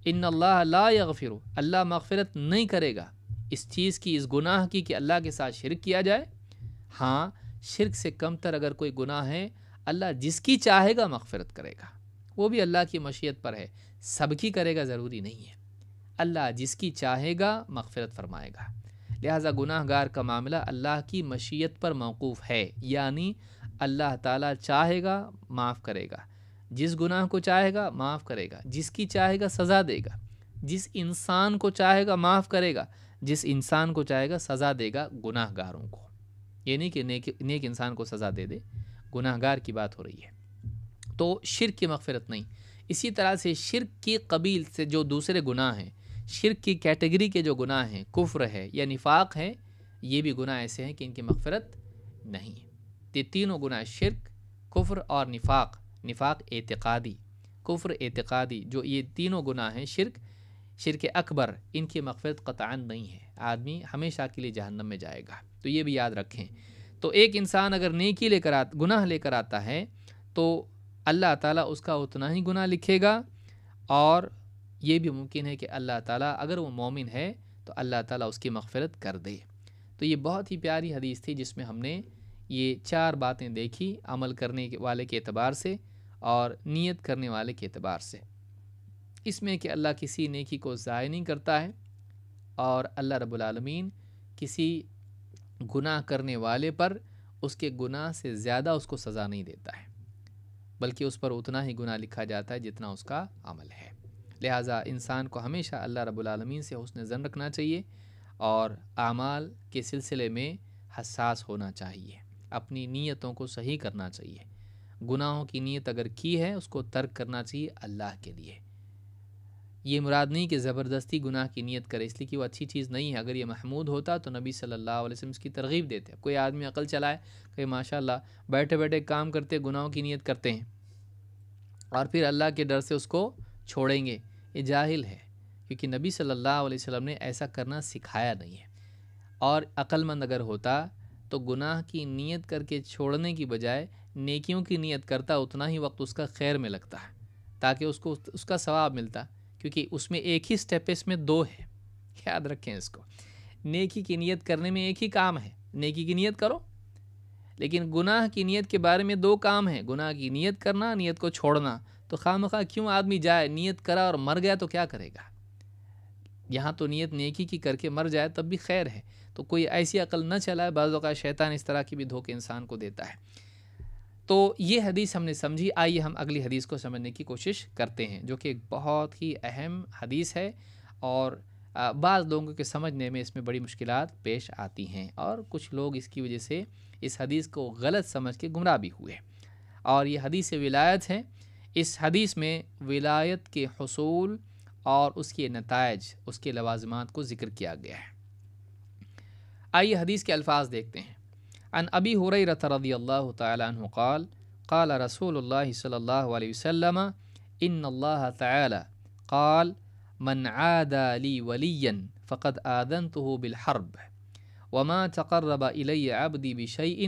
A: ان اللہ لا یغفر، اللہ مغفرت نہیں کرے گا اس چیز کی، اس گناہ کی کہ اللہ کے ساتھ شرک کیا جائے۔ ہاں، شرک سے کم تر اگر کوئی گناہ ہے، اللہ جس کی چاہے گا مغفرت کرے گا، وہ بھی اللہ کی مشیت پر ہے، سب کی کرے گا ضروری نہیں ہے۔ اللہ جس کی چاہے گا مغفرت فرمائے گا۔ لہٰذا گناہ گار کا معاملہ اللہ کی مشیت پر موقوف ہے، یعنی اللہ تعالیٰ چاہے گا معاف کرے گا، جس گناہ کو چاہے گا معاف کرے گا، جس کی چاہے گا سزا دے گا، جس انسان کو چاہے گا معاف کرے گا، جس انسان کو چاہے گا سزا دے گا گناہ گاروں کو۔ یہ نہیں کہ نیک انسان کو سزا دے دے، گناہ گار کی بات ہو رہی ہے۔ تو شرک کی مغفرت نہیں۔ اسی طرح سے شرک کی قبیل سے جو دوسرے گناہ ہیں، شرک کی کیٹیگری کے جو گناہ ہیں، کفر ہے یا نفاق ہے، یہ بھی گناہ ایسے ہیں کہ ان کی مغفرت نہیں ہے۔ یہ تینوں گناہ، شرک، کفر اور نفاق اعتقادی، کفر اعتقادی، جو یہ تینوں گناہ ہیں، شرک اکبر، ان کی مغفرت قطعاً نہیں ہے، آدمی ہمیشہ کے لیے جہنم میں جائے گا۔ تو یہ بھی یاد رکھیں۔ تو ایک انسان اگر نیکی گناہ لے کر آتا ہے تو اللہ تعالیٰ اس کا اتنا ہی گناہ لکھے گا، اور یہ بھی ممکن ہے کہ اللہ تعالیٰ اگر وہ مومن ہے تو اللہ تعالیٰ اس کی مغفرت کر دے۔ تو یہ بہت ہی پیاری حدیث تھی جس میں ہم نے یہ 4 باتیں دیکھی، عمل کرنے والے کے اعتبار سے اور نیت کرنے والے کے اعتبار سے۔ اس میں کہ اللہ کسی نیکی کو ضائع نہیں کرتا ہے، اور اللہ رب العالمین کسی گناہ کرنے والے پر اس کے گناہ سے زیادہ اس کو سزا نہیں دیتا ہے، بلکہ اس پر اتنا ہی گناہ لکھا جاتا ہے جتنا اس کا عمل ہے۔ لہٰذا انسان کو ہمیشہ اللہ رب العالمین سے حسن ظن رکھنا چاہیے، اور اعمال کے سلسلے میں حساس ہونا چاہیے، اپنی نیتوں کو صحیح کرنا چاہیے۔ گناہوں کی نیت اگر کی ہے اس کو ترک کرنا چاہیے اللہ کے لیے۔ یہ مراد نہیں کہ زبردستی گناہ کی نیت کرے، اس لیے کہ وہ اچھی چیز نہیں ہے۔ اگر یہ محمود ہوتا تو نبی صلی اللہ علیہ وسلم اس کی ترغیب دیتے۔ کوئی آدمی عقل چلائے کہ ماشاءاللہ بیٹھے بیٹھے کام کرتے گناہوں کی نیت کرتے ہیں، اور پھر اللہ کے ڈر سے اس کو چھوڑیں گے، یہ جاہل ہے، کیونکہ نبی صلی اللہ علیہ وسلم نے ایسا کرنا سکھایا نہیں ہے۔ اور عقل مند اگر ہوتا تو گناہ کی نیت کر کے چھوڑنے کی بجائے نیکیوں کی نیت کرتا، اتنا ہی وقت اس کا خیر میں لگتا ہے، تاکہ اس کو اس کا ثواب ملتا، کیونکہ اس میں ایک ہی سٹیپ ہے، اس میں 2 ہے۔ یاد رکھیں اس کو، نیکی کی نیت کرنے میں ایک ہی کام ہے، نیکی کی نیت کرو، لیکن گناہ کی نیت کے بارے میں 2 کام ہیں، گناہ کی نیت کرنا، نیت کو چھوڑنا۔ تو خواہ کیوں آدمی جائے، نیت کرا اور مر گیا تو کیا کرے گا؟ یہاں تو نیت نیکی کی کر کے مر جائے تب بھی خیر ہے۔ تو کوئی ایسی عقل نہ چلائے، بعض اوقات شیطان اس طرح کی بھی دھوکے انسان کو دیتا ہے۔ تو یہ حدیث ہم نے سمجھی، آئیے ہم اگلی حدیث کو سمجھنے کی کوشش کرتے ہیں، جو کہ ایک بہت ہی اہم حدیث ہے، اور بعض لوگوں کے سمجھنے میں اس میں بڑی مشکلات پیش آتی ہیں، اور کچھ لوگ اس کی وجہ سے اس حدیث کو غلط سمجھ کے گمراہ بھی ہوئے۔ اور یہ حدیث ولایت ہے۔ اس حدیث میں ولایت کے حصول اور اس کے نتائج، اس کے لوازمات کو ذکر کیا گیا ہے۔ آئیے حدیث کے الفاظ دیکھتے ہیں۔ عن ابی ہریرہ رضی اللہ تعالی عنہ قال قال رسول اللہ صلی اللہ علیہ وسلم ان اللہ تعالی قال من عادى لي وليا فقد آذنته بالحرب وما تقرب إلي عبدي بشيء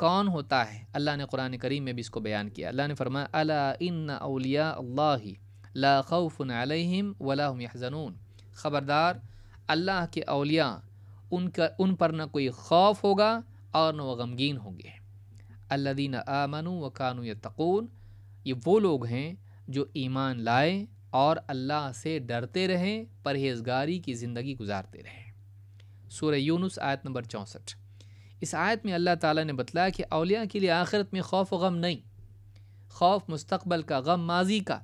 A: کون ہوتا ہے؟ اللہ نے قرآن کریم میں بھی اس کو بیان کیا. اللہ نے فرمایا الا ان اولیاء اللہ لا خوف علیہم ولا هم یحزنون. خبردار، اللہ کے اولیاء ان پر نہ کوئی خوف ہوگا اور نہ وہ غمگین ہوں گے. الذین آمنوا وکانوا یتقون، یہ وہ لوگ ہیں جو ایمان لائے اور اللہ سے ڈرتے رہیں، پرہیزگاری کی زندگی گزارتے رہیں. سورہ یونس آیت نمبر 64. اس آیت میں اللہ تعالیٰ نے بتلایا کہ اولیاء کے لیے آخرت میں خوف و غم نہیں. خوف مستقبل کا، غم ماضی کا.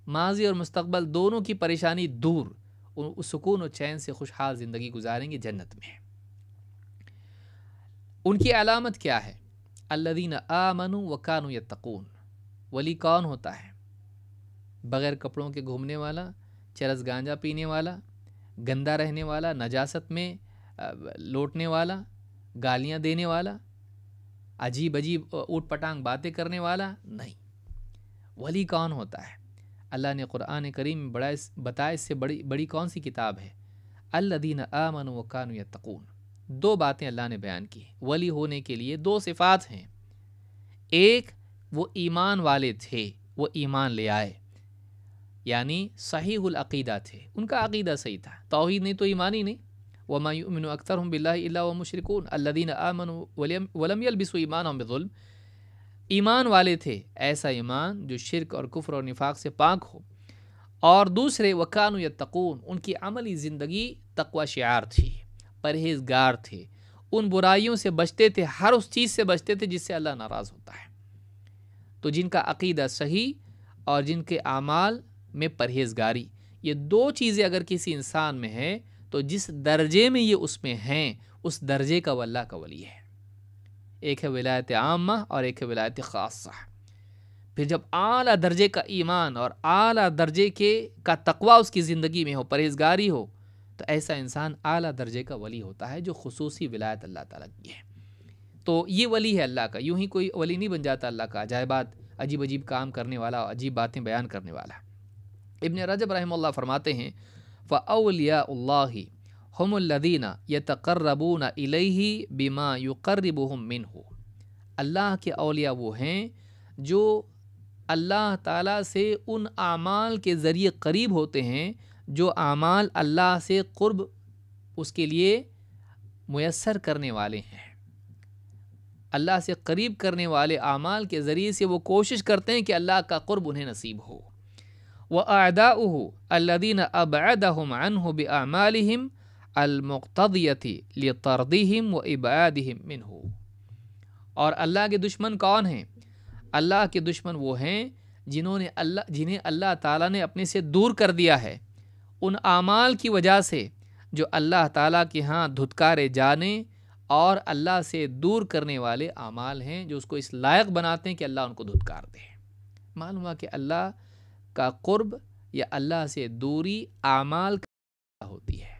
A: ماضی اور مستقبل دونوں کی پریشانی دور، سکون و چین سے خوشحال زندگی گزاریں گے جنت میں. ان کی علامت کیا ہے؟ الذین آمنوا وکانوا یتقون. ولی کون ہوتا ہے؟ بغیر کپڑوں کے گھومنے والا، چرس گانجا پینے والا، گندا رہنے والا، نجاست میں لوٹنے والا، گالیاں دینے والا، عجیب عجیب اوٹ پٹانگ باتیں کرنے والا نہیں. ولی کون ہوتا ہے؟ اللہ نے قرآن کریم میں بتایا، اس سے بڑی کون سی کتاب ہے؟ الذین آمنوا وکانوا یتقون. 2 باتیں اللہ نے بیان کی. ولی ہونے کے لیے 2 صفات ہیں. ایک، وہ ایمان والے تھے، وہ ایمان لے آئے، یعنی صحیح العقیدہ تھے، ان کا عقیدہ صحیح تھا. توحید نہیں تو ایمان ہی نہیں. وما یؤمن اکثرهم باللہ الا وهم مشرکون الذین آمنوا ولم یلبسوا ایمانهم بظلم. ایمان والے تھے، ایسا ایمان جو شرک اور کفر اور نفاق سے پاک ہو. اور دوسرے وکانوا یتقون، ان کی عملی زندگی تقوی شعار تھی، پرہیزگار تھے، ان برائیوں سے بچتے تھے، ہر اس چیز سے بچتے تھے جس سے اللہ ناراض ہوتا ہے. تو جن کا عقیدہ صحیح اور جن کے اعمال میں پرہیزگاری، یہ 2 چیزیں اگر کسی انسان میں ہے تو جس درجے میں یہ اس میں ہیں، اس درجے کا وہ اللہ کا ولی ہے. ایک ہے ولایت عامہ اور ایک ہے ولایت خاصہ. پھر جب اعلیٰ درجے کا ایمان اور اعلیٰ درجے کا تقوی اس کی زندگی میں ہو، پرہیزگاری ہو، تو ایسا انسان اعلیٰ درجے کا ولی ہوتا ہے جو خصوصی ولایت اللہ تعالیٰ کی ہے. تو یہ ولی ہے اللہ کا. یوں ہی کوئی ولی نہیں بن جاتا اللہ کا. عجیب عجیب کام کرنے والا، عجیب باتیں بیان کرنے والا. ابن رجب رحمہ اللہ فرماتے ہیں فَأَوْلِيَاءُ اللَّهِ هُمُ الَّذِينَ يَتَقَرَّبُونَ إِلَيْهِ بِمَا يُقَرِّبُهُم مِّنْهُ. اللہ کے اولیاء وہ ہیں جو اللہ تعالیٰ سے ان اعمال کے ذریعے قریب ہوتے ہیں جو اعمال اللہ سے قرب اس کے لیے میسر کرنے والے ہیں. اللہ سے قریب کرنے والے اعمال کے ذریعے سے وہ کوشش کرتے ہیں کہ اللہ کا قرب انہیں نصیب ہو. وَأَعْدَاؤُهُ الَّذِينَ أَبْعَدَهُمْ عَنْهُ بِأَعْمَالِهِمْ الْمُقْتَضِيَةِ لِطَرْدِهِمْ وَإِبْعَادِهِمْ مِنْهُ. اور اللہ کے دشمن کون ہیں؟ اللہ کے دشمن وہ ہیں جنہیں اللہ تعالیٰ نے اپنے سے دور کر دیا ہے ان اعمال کی وجہ سے جو اللہ تعالیٰ کے ہاں دھتکارے جانے اور اللہ سے دور کرنے والے اعمال ہیں، جو اس کو اس لائق بناتے ہیں کہ اللہ ان کو دھتکار دے. معلوم ہوا کہ اللہ کا قرب یا اللہ سے دوری اعمال کا ہوتی ہے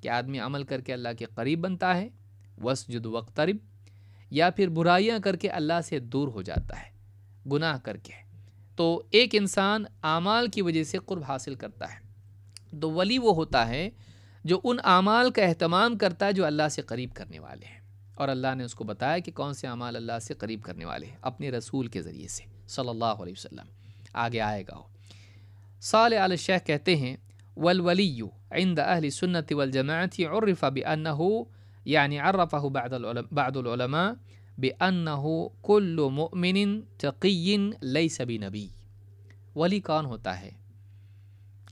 A: کہ آدمی عمل کر کے اللہ کے قریب بنتا ہے، واسجد واقترب، یا پھر برائیاں کر کے اللہ سے دور ہو جاتا ہے گناہ کر کے. تو ایک انسان اعمال کی وجہ سے قرب حاصل کرتا ہے. تو ولی وہ ہوتا ہے جو ان اعمال کا اہتمام کرتا ہے جو اللہ سے قریب کرنے والے ہیں. اور اللہ نے اس کو بتایا کہ کون سے اعمال اللہ سے قریب کرنے والے ہیں، اپنے رسول کے ذریعے سے صلی اللہ علیہ وسلم. آگے آئے گا. صالح علی الشیخ کہتے ہیں والولی عند اہل سنت والجماعت عرف بأنه یعنی عرفه بعض العلماء بأنه كل مؤمن تقی لیس بنبی. ولی کون ہوتا ہے؟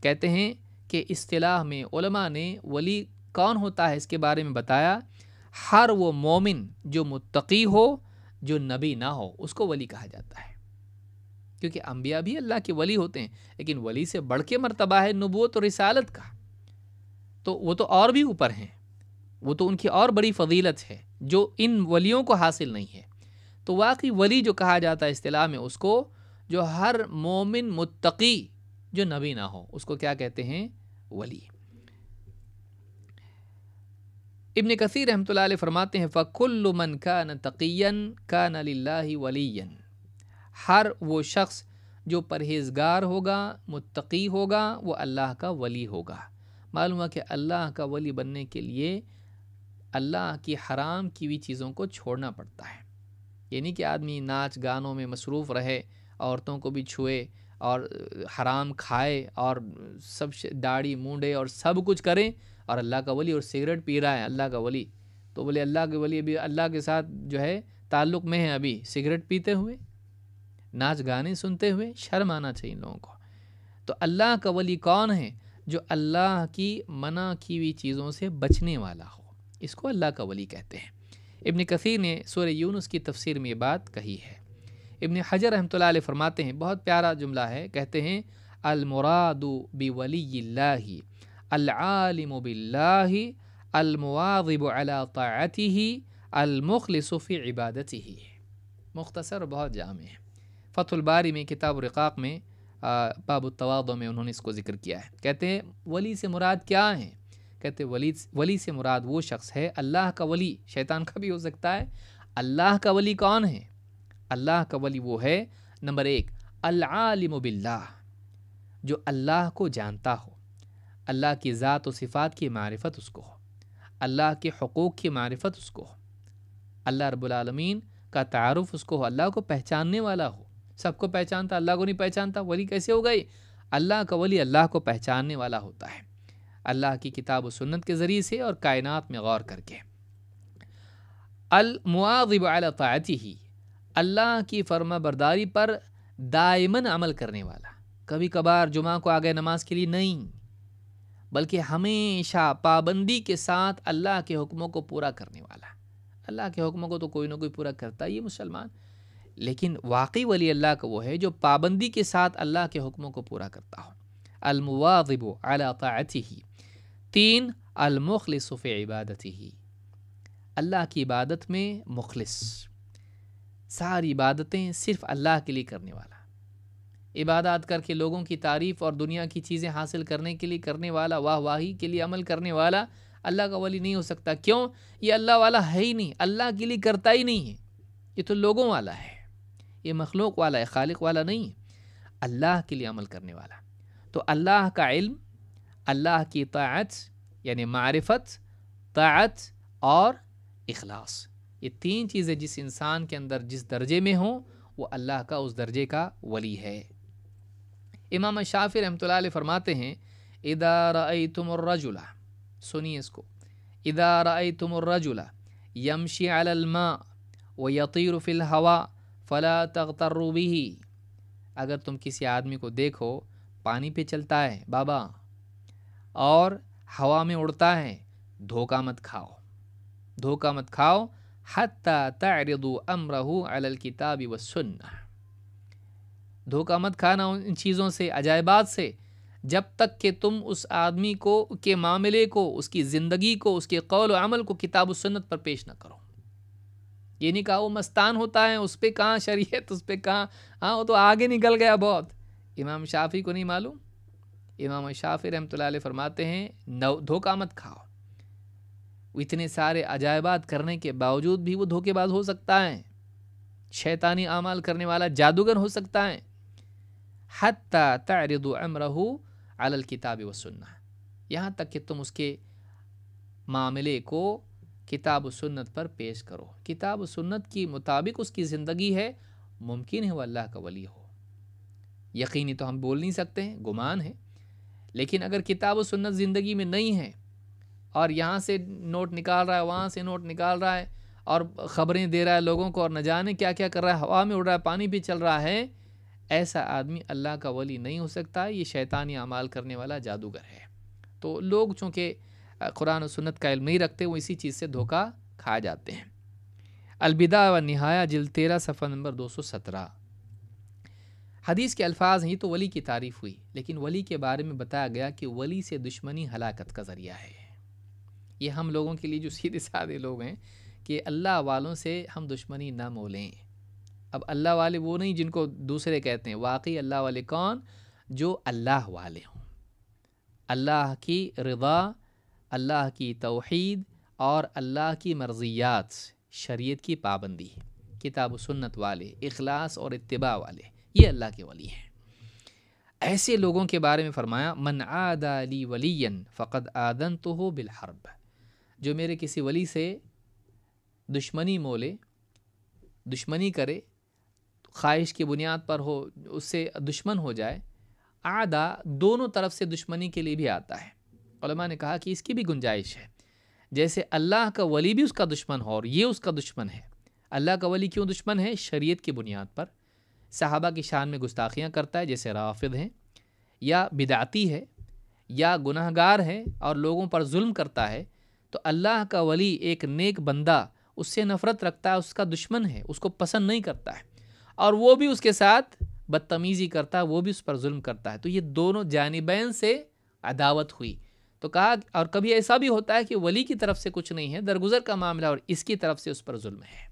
A: کہتے ہیں کہ اصطلاح میں علماء نے ولی کون ہوتا ہے اس کے بارے میں بتایا، ہر وہ مومن جو متقی ہو، جو نبی نہ ہو، اس کو ولی کہا جاتا ہے. کیونکہ انبیاء بھی اللہ کے ولی ہوتے ہیں، لیکن ولی سے بڑھ کے مرتبہ ہے نبوت اور رسالت کا. تو وہ تو اور بھی اوپر ہیں، وہ تو ان کی اور بڑی فضیلت ہے جو ان ولیوں کو حاصل نہیں ہے. تو واقعی ولی جو کہا جاتا ہے اصطلاح میں اس کو جو ہر مومن متقی جو نبی نہ ہو، اس کو کیا کہتے ہیں؟ ولی. ابن کثیر رحمۃ اللہ علیہ فرماتے ہیں فَكُلُّ مَنْ كَانَ تَقِيًّا كَانَ لِلَّهِ وَلِيًّا. ہر وہ شخص جو پرہیزگار ہوگا، متقی ہوگا، وہ اللہ کا ولی ہوگا. معلوم ہے کہ اللہ کا ولی بننے کے لیے اللہ کی حرام کی ہوئی چیزوں کو چھوڑنا پڑتا ہے. یعنی کہ آدمی ناچ گانوں میں مصروف رہے، عورتوں کو بھی چھوئے اور حرام کھائے اور سب داڑھی مونڈے اور سب کچھ کریں، اور اللہ کا ولی اور سگریٹ پی رہا ہے اللہ کا ولی، تو بولے اللہ کے ولی ابھی اللہ کے ساتھ جو ہے تعلق میں ہے، ابھی سگریٹ پیتے ہوئے، ناچ گانے سنتے ہوئے، شرم آنا چاہیے ان لوگوں کو۔ تو اللہ کا ولی کون ہے؟ جو اللہ کی منع کی ہوئی چیزوں سے بچنے والا ہو، اس کو اللہ کا ولی کہتے ہیں۔ ابن کثیر نے سورہ یونس کی تفسیر میں یہ بات کہی ہے۔ ابن حجر رحمۃ اللہ علیہ فرماتے ہیں، بہت پیارا جملہ ہے، کہتے ہیں المراد بولی اللہ العالم باللہ المواظب علی طاعته المخلص فی عبادته۔ مختصر بہت جامع ہے۔ فتح الباری میں کتاب الرقاق میں باب التواضع میں انہوں نے اس کو ذکر کیا ہے۔ کہتے ہیں ولی سے مراد کیا ہے؟ کہتے ہیں ولی سے مراد وہ شخص ہے، اللہ کا ولی، شیطان کا بھی ہو سکتا ہے۔ اللہ کا ولی کون ہے؟ اللہ کا ولی وہ ہے، نمبر 1 العالم باللہ، جو اللہ کو جانتا ہو، اللہ کی ذات و صفات کی معرفت اس کو ہو، اللہ کے حقوق کی معرفت اس کو ہو، اللہ رب العالمین کا تعارف اس کو ہو، اللہ کو پہچاننے والا ہو۔ سب کو پہچانتا، اللہ کو نہیں پہچانتا، ولی کیسے ہو گئی؟ اللہ کا ولی اللہ کو پہچاننے والا ہوتا ہے، اللہ کی کتاب و سنت کے ذریعے سے اور کائنات میں غور کر کے۔ المواظب علی طاعته، اللہ کی فرما برداری پر دائماً عمل کرنے والا، کبھی کبھار جمعہ کو آگے نماز کے لیے نہیں، بلکہ ہمیشہ پابندی کے ساتھ اللہ کے حکموں کو پورا کرنے والا۔ اللہ کے حکموں کو تو کوئی نہ کوئی پورا کرتا ہی ہے مسلمان، لیکن واقعی ولی اللہ کا وہ ہے جو پابندی کے ساتھ اللہ کے حکموں کو پورا کرتا ہو۔ المواظب علی طاعته۔ 3 المخلص فی عبادته، اللہ کی عبادت میں مخلص، ساری عبادتیں صرف اللہ کے لیے کرنے والا، عبادات کر کے لوگوں کی تعریف اور دنیا کی چیزیں حاصل کرنے کے لیے کرنے والا، واہ واہی کے لیے عمل کرنے والا اللہ کا ولی نہیں ہو سکتا۔ کیوں؟ یہ اللہ والا ہے ہی نہیں، اللہ کے لیے کرتا ہی نہیں ہے، یہ تو لوگوں والا ہے، یہ مخلوق والا ہے، خالق والا نہیں ہے، اللہ کے لیے عمل کرنے والا۔ تو اللہ کا علم، اللہ کی طاعت یعنی معرفت، طاعت اور اخلاص، یہ 3 چیزیں جس انسان کے اندر جس درجے میں ہوں، وہ اللہ کا اس درجے کا ولی ہے۔ امام شافعی رحمۃ اللہ علیہ فرماتے ہیں اذا رأیتم الرجل، سنیے اس کو، اذا رأیتم الرجل یمشی علی الماء ویطیر فی الہواء فلا تغتروا به، اگر تم کسی آدمی کو دیکھو پانی پہ چلتا ہے بابا اور ہوا میں اڑتا ہے، دھوکہ مت کھاؤ، دھوکہ مت کھاؤ، حتی تعرضوا امرہ علی الکتاب والسنہ، دھوکہ مت کھانا ان چیزوں سے، عجائبات سے، جب تک کہ تم اس آدمی کو کے معاملے کو، اس کی زندگی کو، اس کے قول و عمل کو کتاب و سنت پر پیش نہ کرو۔ یہ نہیں کہا وہ مستان ہوتا ہے، اس پہ کہاں شریعت، اس پہ کہاں، ہاں وہ تو آگے نکل گیا بہت۔ امام شافعی کو نہیں معلوم؟ امام شافعی رحمۃ اللہ علیہ فرماتے ہیں دھوکہ مت کھاؤ، اتنے سارے عجائبات کرنے کے باوجود بھی وہ دھوکے باز ہو سکتا ہے، شیطانی اعمال کرنے والا جادوگر ہو سکتا ہے۔ حتی تعرضوا امرہ علی الکتاب والسنہ، یہاں تک کہ تم اس کے معاملے کو کتاب و سنت پر پیش کرو، کتاب و سنت کی مطابق اس کی زندگی ہے، ممکن ہے وہ اللہ کا ولی ہو، یقینی تو ہم بول نہیں سکتے ہیں، گمان ہے، لیکن اگر کتاب و سنت زندگی میں نہیں ہے اور یہاں سے نوٹ نکال رہا ہے، وہاں سے نوٹ نکال رہا ہے اور خبریں دے رہا ہے لوگوں کو اور نہ جانے کیا کیا کر رہا ہے، ہوا میں اڑ رہا ہے، پانی پہ چل رہا ہے، ایسا آدمی اللہ کا ولی نہیں ہو سکتا، یہ شیطانی اعمال کرنے والا جادوگر ہے۔ تو لوگ چونکہ قرآن و سنت کا علم نہیں رکھتے، وہ اسی چیز سے دھوکہ کھا جاتے ہیں۔ البدایہ و نہایہ جلد 13 صفحہ نمبر 217۔ حدیث کے الفاظ ہیں، یہ تو ولی کی تعریف ہوئی، لیکن ولی کے بارے میں بتایا گیا کہ ولی سے دشمنی ہلاکت کا ذریعہ ہے۔ یہ ہم لوگوں کے لیے جو سیدھے سادے لوگ ہیں کہ اللہ والوں سے ہم دشمنی نہ مولیں۔ اب اللہ والے وہ نہیں جن کو دوسرے کہتے ہیں، واقعی اللہ والے کون؟ جو اللہ والے ہوں، اللہ کی رضا، اللہ کی توحید اور اللہ کی مرضیات، شریعت کی پابندی، کتاب و سنت والے، اخلاص اور اتباع والے، یہ اللہ کے ولی ہیں۔ ایسے لوگوں کے بارے میں فرمایا من عادى لی ولیا فقد آذنتہ بالحرب، جو میرے کسی ولی سے دشمنی مولے، دشمنی کرے، خواہش کی بنیاد پر ہو، اس سے دشمن ہو جائے، اعدا دونوں طرف سے دشمنی کے لیے بھی آتا ہے۔ علماء نے کہا کہ اس کی بھی گنجائش ہے، جیسے اللہ کا ولی بھی اس کا دشمن ہو اور یہ اس کا دشمن ہے۔ اللہ کا ولی کیوں دشمن ہے؟ شریعت کی بنیاد پر صحابہ کی شان میں گستاخیاں کرتا ہے، جیسے رافض ہیں، یا بدعتی ہے، یا گناہ گار ہے اور لوگوں پر ظلم کرتا ہے، تو اللہ کا ولی ایک نیک بندہ اس سے نفرت رکھتا ہے، اس کا دشمن ہے، اس کو پسند نہیں کرتا ہے، اور وہ بھی اس کے ساتھ بدتمیزی کرتا ہے، وہ بھی اس پر ظلم کرتا ہے، تو یہ دونوں جانبین سے عداوت ہوئی۔ تو کہا، اور کبھی ایسا بھی ہوتا ہے کہ ولی کی طرف سے کچھ نہیں ہے، درگزر کا معاملہ، اور اس کی طرف سے اس پر ظلم ہے۔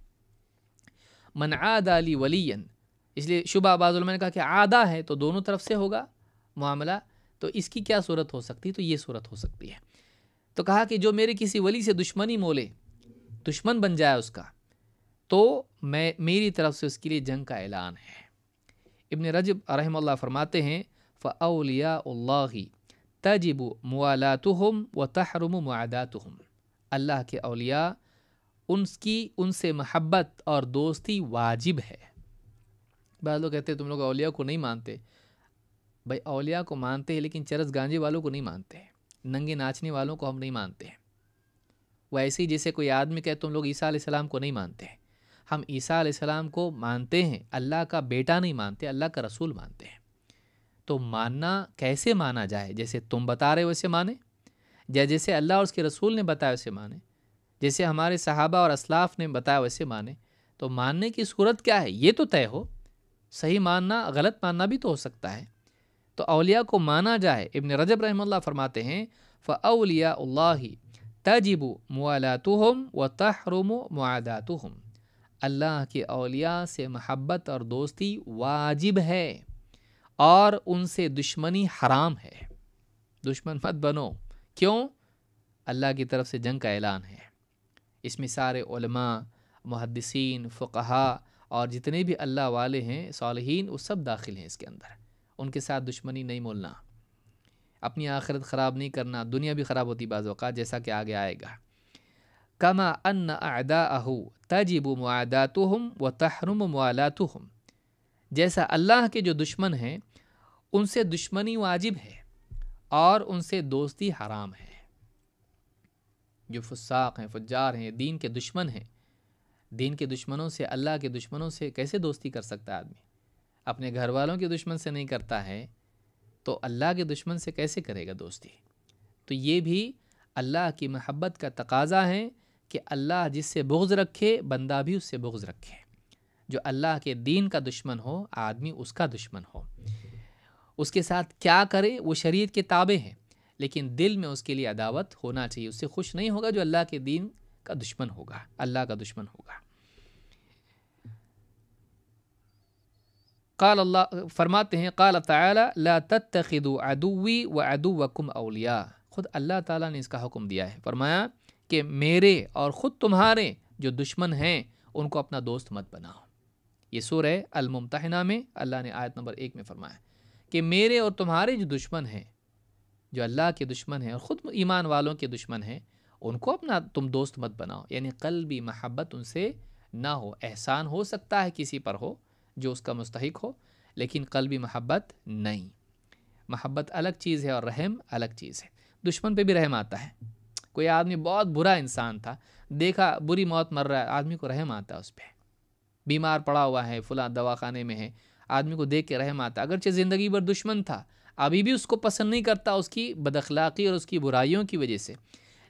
A: من عادى لي وليا، اس لیے شبہ بعض علماء نے کہا کہ عادہ ہے تو دونوں طرف سے ہوگا معاملہ، تو اس کی کیا صورت ہو سکتی؟ تو یہ صورت ہو سکتی ہے۔ تو کہا کہ جو میرے کسی ولی سے دشمنی مولے، دشمن بن جائے اس کا، تو میری طرف سے اس کے لیے جنگ کا اعلان ہے۔ ابن رجب رحمہ اللہ فرماتے ہیں فَأَوْلِيَاءُ اللَّهِ تَجِبُ مُوَالَاتُهُمْ وَتَحْرُمُ مُعَادَاتُهُمْ، اللہ کے اولیاء ان سے محبت اور دوستی واجب ہے۔ بعض لوگ کہتے ہیں تم لوگ اولیاء کو نہیں مانتے۔ بھائی اولیاء کو مانتے ہیں، لیکن چرس گانجے والوں کو نہیں مانتے، ننگے ناچنے والوں کو ہم نہیں مانتے۔ ویسے ہی جیسے کوئی آدمی کہے تم لوگ عیسیٰ علیہ السلام کو نہیں مانتے، ہم عیسیٰ علیہ السلام کو مانتے ہیں، اللہ کا بیٹا نہیں مانتے، اللہ کا رسول مانتے ہیں۔ تو ماننا کیسے مانا جائے؟ جیسے تم بتا رہے ویسے مانے، یا جیسے اللہ اور اس کے رسول نے بتایا ویسے مانے، جیسے ہمارے صحابہ اور اسلاف نے بتایا ویسے مانے۔ تو ماننے کی صورت کیا ہے یہ تو طے ہو، صحیح ماننا غلط ماننا بھی تو ہو سکتا ہے۔ تو اولیاء کو مانا جائے۔ ابن رجب رحمہ اللہ فرماتے ہیں فَأَوْلِيَاءُ اللَّهِ تَجِبُ مُوَالَاتُهُمْ وَتَحْرُمُ مُعَادَاتُهُمْ، اللہ کے اولیاء سے محبت اور دوستی واجب ہے اور ان سے دشمنی حرام ہے۔ دشمن مت بنو، کیوں؟ اللہ کی طرف سے جنگ کا اعلان ہے۔ اس میں سارے علماء، محدثین، فقہاء اور جتنے بھی اللہ والے ہیں، صالحین، وہ سب داخل ہیں اس کے اندر۔ ان کے ساتھ دشمنی نہیں مولنا، اپنی آخرت خراب نہیں کرنا، دنیا بھی خراب ہوتی بعض اوقات، جیسا کہ آگے آئے گا۔ کما ان اعداءہ تجب معاداتہم وتحرم موالاتہم، جیسا اللہ کے جو دشمن ہیں ان سے دشمنی واجب ہے اور ان سے دوستی حرام ہے۔ جو فساق ہیں، فجار ہیں، دین کے دشمن ہیں، دین کے دشمنوں سے، اللہ کے دشمنوں سے کیسے دوستی کر سکتا ہے آدمی؟ اپنے گھر والوں کے دشمن سے نہیں کرتا ہے تو اللہ کے دشمن سے کیسے کرے گا دوستی؟ تو یہ بھی اللہ کی محبت کا تقاضا ہے کہ اللہ جس سے بغض رکھے بندہ بھی اس سے بغض رکھے۔ جو اللہ کے دین کا دشمن ہو آدمی اس کا دشمن ہو، اس کے ساتھ کیا کرے وہ شریعت کے تابع ہے، لیکن دل میں اس کے لیے عداوت ہونا چاہیے۔ اس سے خوش نہیں ہوگا جو اللہ کے دین کا دشمن ہوگا، اللہ کا دشمن ہوگا۔ قال اللہ فرماتے ہیں قال تعالی لا تتخذوا عدوی وعدوکم اولیاء، خود اللہ تعالیٰ نے اس کا حکم دیا ہے، فرمایا کہ میرے اور خود تمہارے جو دشمن ہیں ان کو اپنا دوست مت بناؤ۔ یہ سورہ الممتحنہ میں اللہ نے آیت نمبر 1 میں فرمایا کہ میرے اور تمہارے جو دشمن ہیں، جو اللہ کے دشمن ہیں اور خود ایمان والوں کے دشمن ہیں، ان کو اپنا تم دوست مت بناؤ۔ یعنی قلبی محبت ان سے نہ ہو۔ احسان ہو سکتا ہے کسی پر ہو جو اس کا مستحق ہو، لیکن قلبی محبت نہیں۔ محبت الگ چیز ہے اور رحم الگ چیز ہے۔ دشمن پہ بھی رحم آتا ہے۔ کوئی آدمی بہت برا انسان تھا، دیکھا بری موت مر رہا ہے، آدمی کو رحم آتا ہے اس پہ۔ بیمار پڑا ہوا ہے، فلاں دواخانے میں ہے، آدمی کو دیکھ کے رحم آتا ہے، اگرچہ زندگی بھر دشمن تھا، ابھی بھی اس کو پسند نہیں کرتا اس کی بد اخلاقی اور اس کی برائیوں کی وجہ سے،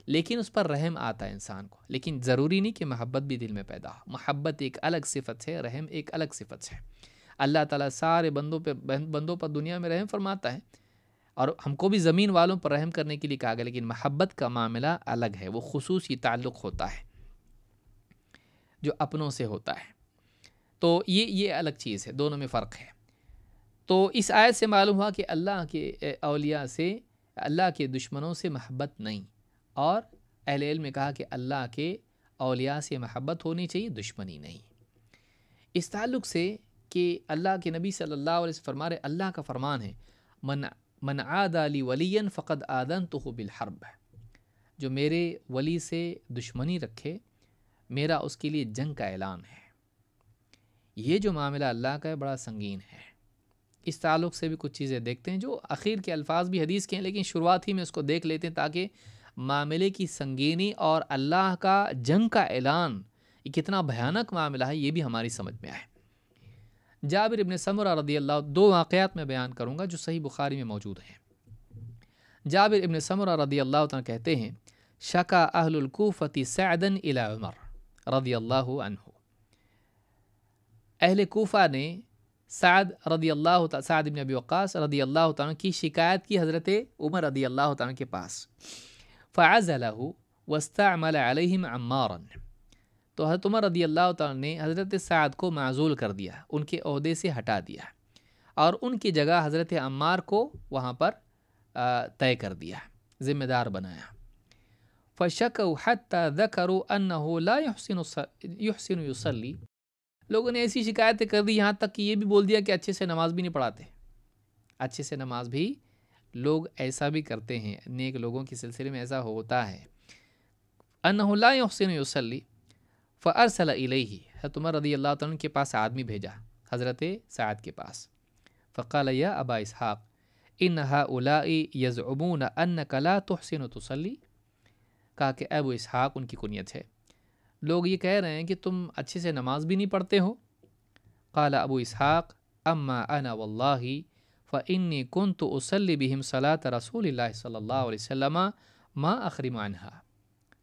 A: لیکن اس پر رحم آتا ہے انسان کو۔ لیکن ضروری نہیں کہ محبت بھی دل میں پیدا ہو۔ محبت ایک الگ صفت ہے، رحم ایک الگ صفت ہے۔ اللہ تعالیٰ سارے بندوں پر دنیا میں رحم فرماتا ہے، اور ہم کو بھی زمین والوں پر رحم کرنے کے لیے کہا گیا، لیکن محبت کا معاملہ الگ ہے، وہ خصوصی تعلق ہوتا ہے جو اپنوں سے ہوتا ہے۔ تو یہ الگ چیز ہے، دونوں میں فرق ہے۔ تو اس آیت سے معلوم ہوا کہ اللہ کے اولیاء سے، اللہ کے دشمنوں سے محبت نہیں، اور اہل علم نے کہا کہ اللہ کے اولیاء سے محبت ہونی چاہیے، دشمنی نہیں۔ اس تعلق سے کہ اللہ کے نبی صلی اللہ علیہ وسلم فرما رہے، اللہ کا فرمان ہے من عادى لي وليا فقد آذنته بالحرب، جو میرے ولی سے دشمنی رکھے میرا اس کے لیے جنگ کا اعلان ہے۔ یہ جو معاملہ اللہ کا ہے بڑا سنگین ہے۔ اس تعلق سے بھی کچھ چیزیں دیکھتے ہیں جو اخیر کے الفاظ بھی حدیث کے ہیں، لیکن شروعات ہی میں اس کو دیکھ لیتے ہیں تاکہ معاملے کی سنگینی اور اللہ کا جنگ کا اعلان یہ کتنا بھیانک معاملہ ہے یہ بھی ہماری سمجھ میں آئے۔ جابر ابن سمرہ رضی اللہ، دو واقعات میں بیان کروں گا جو صحیح بخاری میں موجود ہیں۔ جابر ابن سمرہ رضی اللہ عنہ کہتے ہیں شکا اہل الکوفۃ سعدا الی عمر رضی اللہ عنہ، اہل کوفہ نے سعد بن ابی وقاص رضی اللہ عنہ کی شکایت کی حضرت عمر رضی اللہ عنہ کے پاس، فعزلہ واستعمل علیہم عمارا، تو حضرت عمر رضی اللہ عنہ نے حضرت سعد کو معزول کر دیا، ان کے عہدے سے ہٹا دیا، اور ان کی جگہ حضرت عمار کو وہاں پر طے کر دیا، ذمہ دار بنایا۔ فشکوا حتی ذکروا انہ لا یحسن یصلی، لوگوں نے ایسی شکایتیں کر دی یہاں تک کہ یہ بھی بول دیا کہ اچھے سے نماز بھی نہیں پڑھاتے۔ اچھے سے نماز بھی لوگ ایسا بھی کرتے ہیں، نیک لوگوں کے سلسلے میں ایسا ہوتا ہے۔ انہ لا یحسن یصلی فارسل الیہ، حضرت عمر رضی اللہ عنہ کے پاس آدمی بھیجا حضرت سعد کے پاس، فقال یا ابا اسحاق ان ہؤلاء یزعمون انک لا تحسن تصلی، کہا کہ ابو اسحاق ان کی کنیت ہے، لوگ یہ کہہ رہے ہیں کہ تم اچھے سے نماز بھی نہیں پڑھتے ہو۔ قال ابو اسحاق اما انا واللہ فانی کنت اصلی بہم صلاۃ رسول اللہ صلی اللہ علیہ وسلم ما اخرم عنہا،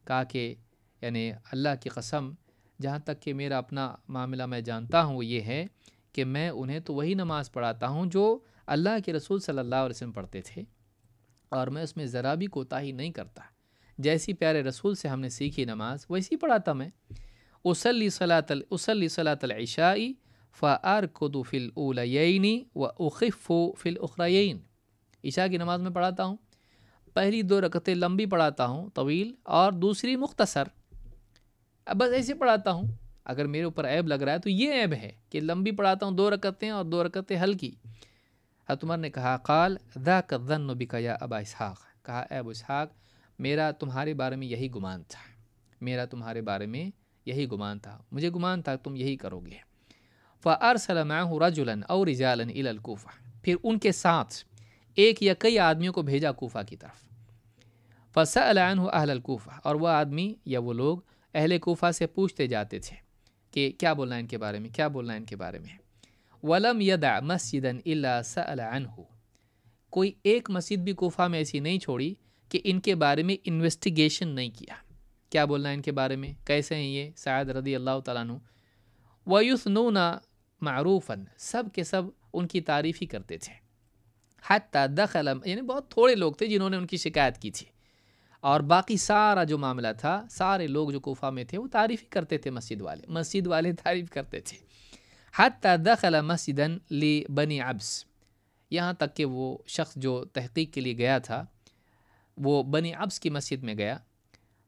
A: کہا کہ یعنی اللہ کی قسم جہاں تک کہ میرا اپنا معاملہ میں جانتا ہوں وہ یہ ہے کہ میں انہیں تو وہی نماز پڑھاتا ہوں جو اللہ کے رسول صلی اللہ علیہ وسلم پڑھتے تھے، اور میں اس میں ذرا بھی کوتاہی نہیں کرتا، جیسی پیارے رسول سے ہم نے سیکھی نماز ویسی پڑھاتا میں۔ اصلی صلاۃ العشاء فارکض فی الاولیین واخف فی الاخرین، عشاء کی نماز میں پڑھاتا ہوں، پہلی 2 رکعتیں لمبی پڑھاتا ہوں طویل، اور دوسری مختصر، اب بس ایسے پڑھاتا ہوں۔ اگر میرے اوپر عیب لگ رہا ہے تو یہ عیب ہے کہ لمبی پڑھاتا ہوں 2 رکعتیں اور 2 رکعتیں ہلکی۔ حضرت عمر نے کہا قال ذاک الظن بک یا ابا اسحاق، کہا اے ابو اسحاق میرا تمہارے بارے میں یہی گمان تھا، مجھے گمان تھا تم یہی کرو گے۔ فارسل معه رجلا او رجالا الى الكوفہ، پھر ان کے ساتھ ایک یا کئی آدمیوں کو بھیجا کوفہ کی طرف۔ فسأل عنہ اہل الکوفہ، اور وہ آدمی یا وہ لوگ اہل کوفہ سے پوچھتے جاتے تھے کہ کیا بولنا ہے ان کے بارے میں، ولم يدع مسجدا الا سأل عنہ، کوئی ایک مسجد بھی کوفہ میں ایسی نہیں چھوڑی کہ ان کے بارے میں انویسٹیگیشن نہیں کیا بولنا ہے ان کے بارے میں، کیسے ہیں یہ سعد رضی اللہ تعالیٰ عنہ۔ وَيُثْنُونَ مَعْرُوفًا، سب کے سب ان کی تعریف ہی کرتے تھے۔ حتی دخل، یعنی بہت تھوڑے لوگ تھے جنہوں نے ان کی شکایت کی تھی، اور باقی سارا جو معاملہ تھا سارے لوگ جو کوفہ میں تھے وہ تعریف ہی کرتے تھے، مسجد والے تعریف کرتے تھے۔ حتی دخل مسجدا لبنی عبس، یہاں تک کہ وہ شخص جو تحقیق کے لیے گیا تھا وہ بنی عبس کی مسجد میں گیا۔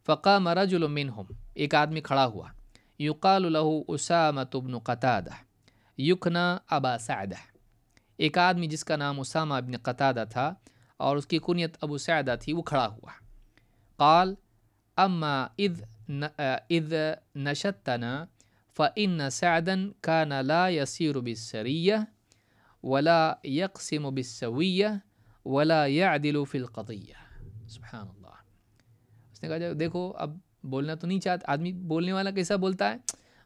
A: فقام رجل منہم، ایک آدمی کھڑا ہوا، یقال له اسامۃ بن قتادہ یکنی ابا سعدہ، ایک آدمی جس کا نام اسامہ بن قتادہ تھا اور اس کی کنیت ابو سعدہ تھی، وہ کھڑا ہوا۔ قال اما اذ نشدتنا فإن سعدا كان لا يسير بالسرية ولا يقسم بالسوية ولا يعدل في القضية۔ سبحان اللہ، اس نے کہا دیکھو اب بولنا تو نہیں چاہتا، آدمی بولنے والا کیسا بولتا ہے،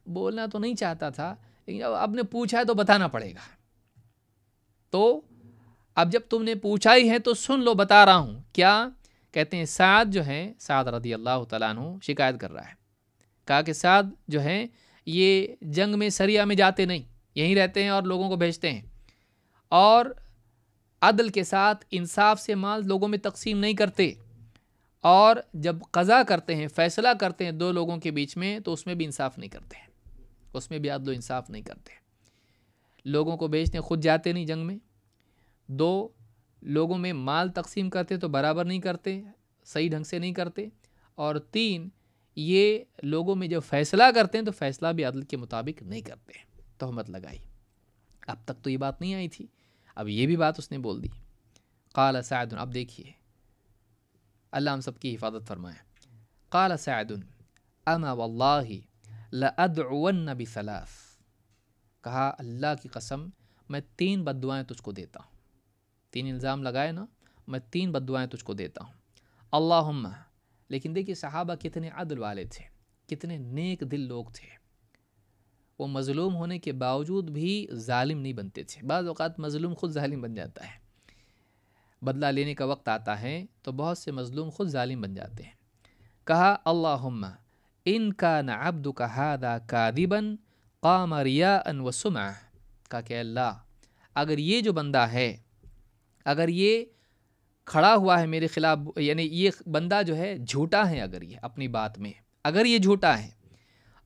A: بولنا تو نہیں چاہتا تھا لیکن اب نے پوچھا ہے تو بتانا پڑے گا، تو اب جب تم نے پوچھا ہی ہے تو سن لو، بتا رہا ہوں۔ کیا کہتے ہیں سعد جو ہے، سعد رضی اللہ تعالیٰ عنہ شکایت کر رہا ہے، کہا کہ سعد جو ہے یہ جنگ میں سریہ میں جاتے نہیں، یہیں رہتے ہیں اور لوگوں کو بھیجتے ہیں، اور عدل کے ساتھ انصاف سے مال لوگوں میں تقسیم نہیں کرتے، اور جب قضا کرتے ہیں، فیصلہ کرتے ہیں 2 لوگوں کے بیچ میں تو اس میں بھی انصاف نہیں کرتے ہیں، اس میں بھی عدل و انصاف نہیں کرتے، لوگوں کو بھیجتے ہیں، خود جاتے نہیں جنگ میں، 2 لوگوں میں مال تقسیم کرتے تو برابر نہیں کرتے، صحیح ڈھنگ سے نہیں کرتے، اور 3 یہ لوگوں میں جب فیصلہ کرتے ہیں تو فیصلہ بھی عدل کے مطابق نہیں کرتے، تہمت لگائی۔ اب تک تو یہ بات نہیں آئی تھی، اب یہ بھی بات اس نے بول دی۔ قال سعد، اب دیکھیے اللہ ہم سب کی حفاظت فرمائے۔ قال سعد اما واللہ لأدعون بثلاث، کہا اللہ کی قسم میں 3 بد دعائیں تجھ کو دیتا ہوں، 3 الزام لگائے نا، میں 3 بد دعائیں تجھ کو دیتا ہوں۔ اللہم، لیکن دیکھیے صحابہ کتنے عدل والے تھے، کتنے نیک دل لوگ تھے، وہ مظلوم ہونے کے باوجود بھی ظالم نہیں بنتے تھے۔ بعض اوقات مظلوم خود ظالم بن جاتا ہے، بدلہ لینے کا وقت آتا ہے تو بہت سے مظلوم خود ظالم بن جاتے ہیں۔ کہا اللہم ان کان عبدک ھذا کاذبا قام ریاء وسمعہ، کہا کہ اللہ اگر یہ جو بندہ ہے، اگر یہ کھڑا ہوا ہے میرے خلاف، یعنی یہ بندہ جو ہے جھوٹا ہے، اگر یہ اپنی بات میں اگر یہ جھوٹا ہے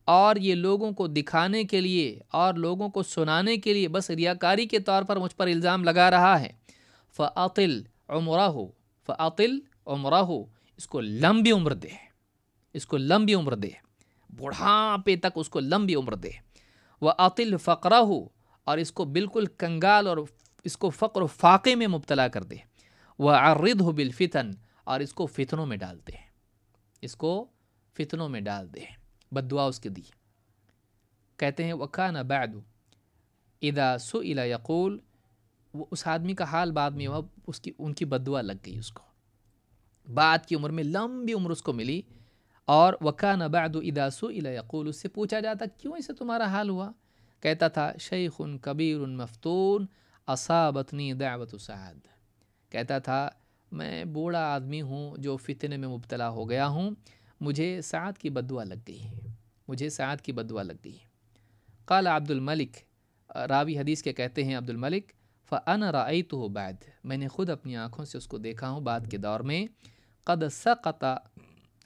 A: اور یہ لوگوں کو دکھانے کے لیے اور لوگوں کو سنانے کے لیے بس ریاکاری کے طور پر مجھ پر الزام لگا رہا ہے، فَأَطِلْ عُمْرَهُ فَأَطِلْ عُمْرَهُ، اس کو لمبی عمر دے، اس کو لمبی عمر دے، بڑھاپے تک اس کو لمبی عمر دے۔ وَأَطِلْ فَقْرَهُ، اور اس کو بالکل کنگال اور اس کو فقر و فاقے میں مبتلا کر دے۔ وَعَرِّضْهُ بِالْفِتَنِ، اور اس کو فتنوں میں ڈال دے، اس کو فتنوں میں ڈال دے۔ بد دعا اس کی دی۔ کہتے ہیں وَكَانَ بَعْدُ اِذَا سُئِلَ يَقُولُ، وہ اس آدمی کا حال بعد میں ہوا، ان کی بد دعا لگ گئی اس کو، بعد کی عمر میں لمبی عمر اس کو ملی۔ اور وَكَانَ بَعْدُ اِذَا سُئِلَ يَقُولُ، اس سے پوچھا جاتا کیوں اسے تمہارا حال ہوا، کہتا تھا شیخ کبیر مفتون اصابتنی دعوت سعد، کہتا تھا میں بوڑھا آدمی ہوں جو فتنے میں مبتلا ہو گیا ہوں، مجھے سعد کی بد دعا لگ گئی، مجھے سعد کی بد دعا لگ گئی۔ قال عبد الملک، راوی حدیث کے کہتے ہیں عبد الملک، فَأَنَا رَأَيْتُهُ بعد، میں نے خود اپنی آنکھوں سے اس کو دیکھا ہوں بعد کے دور میں، قد سقط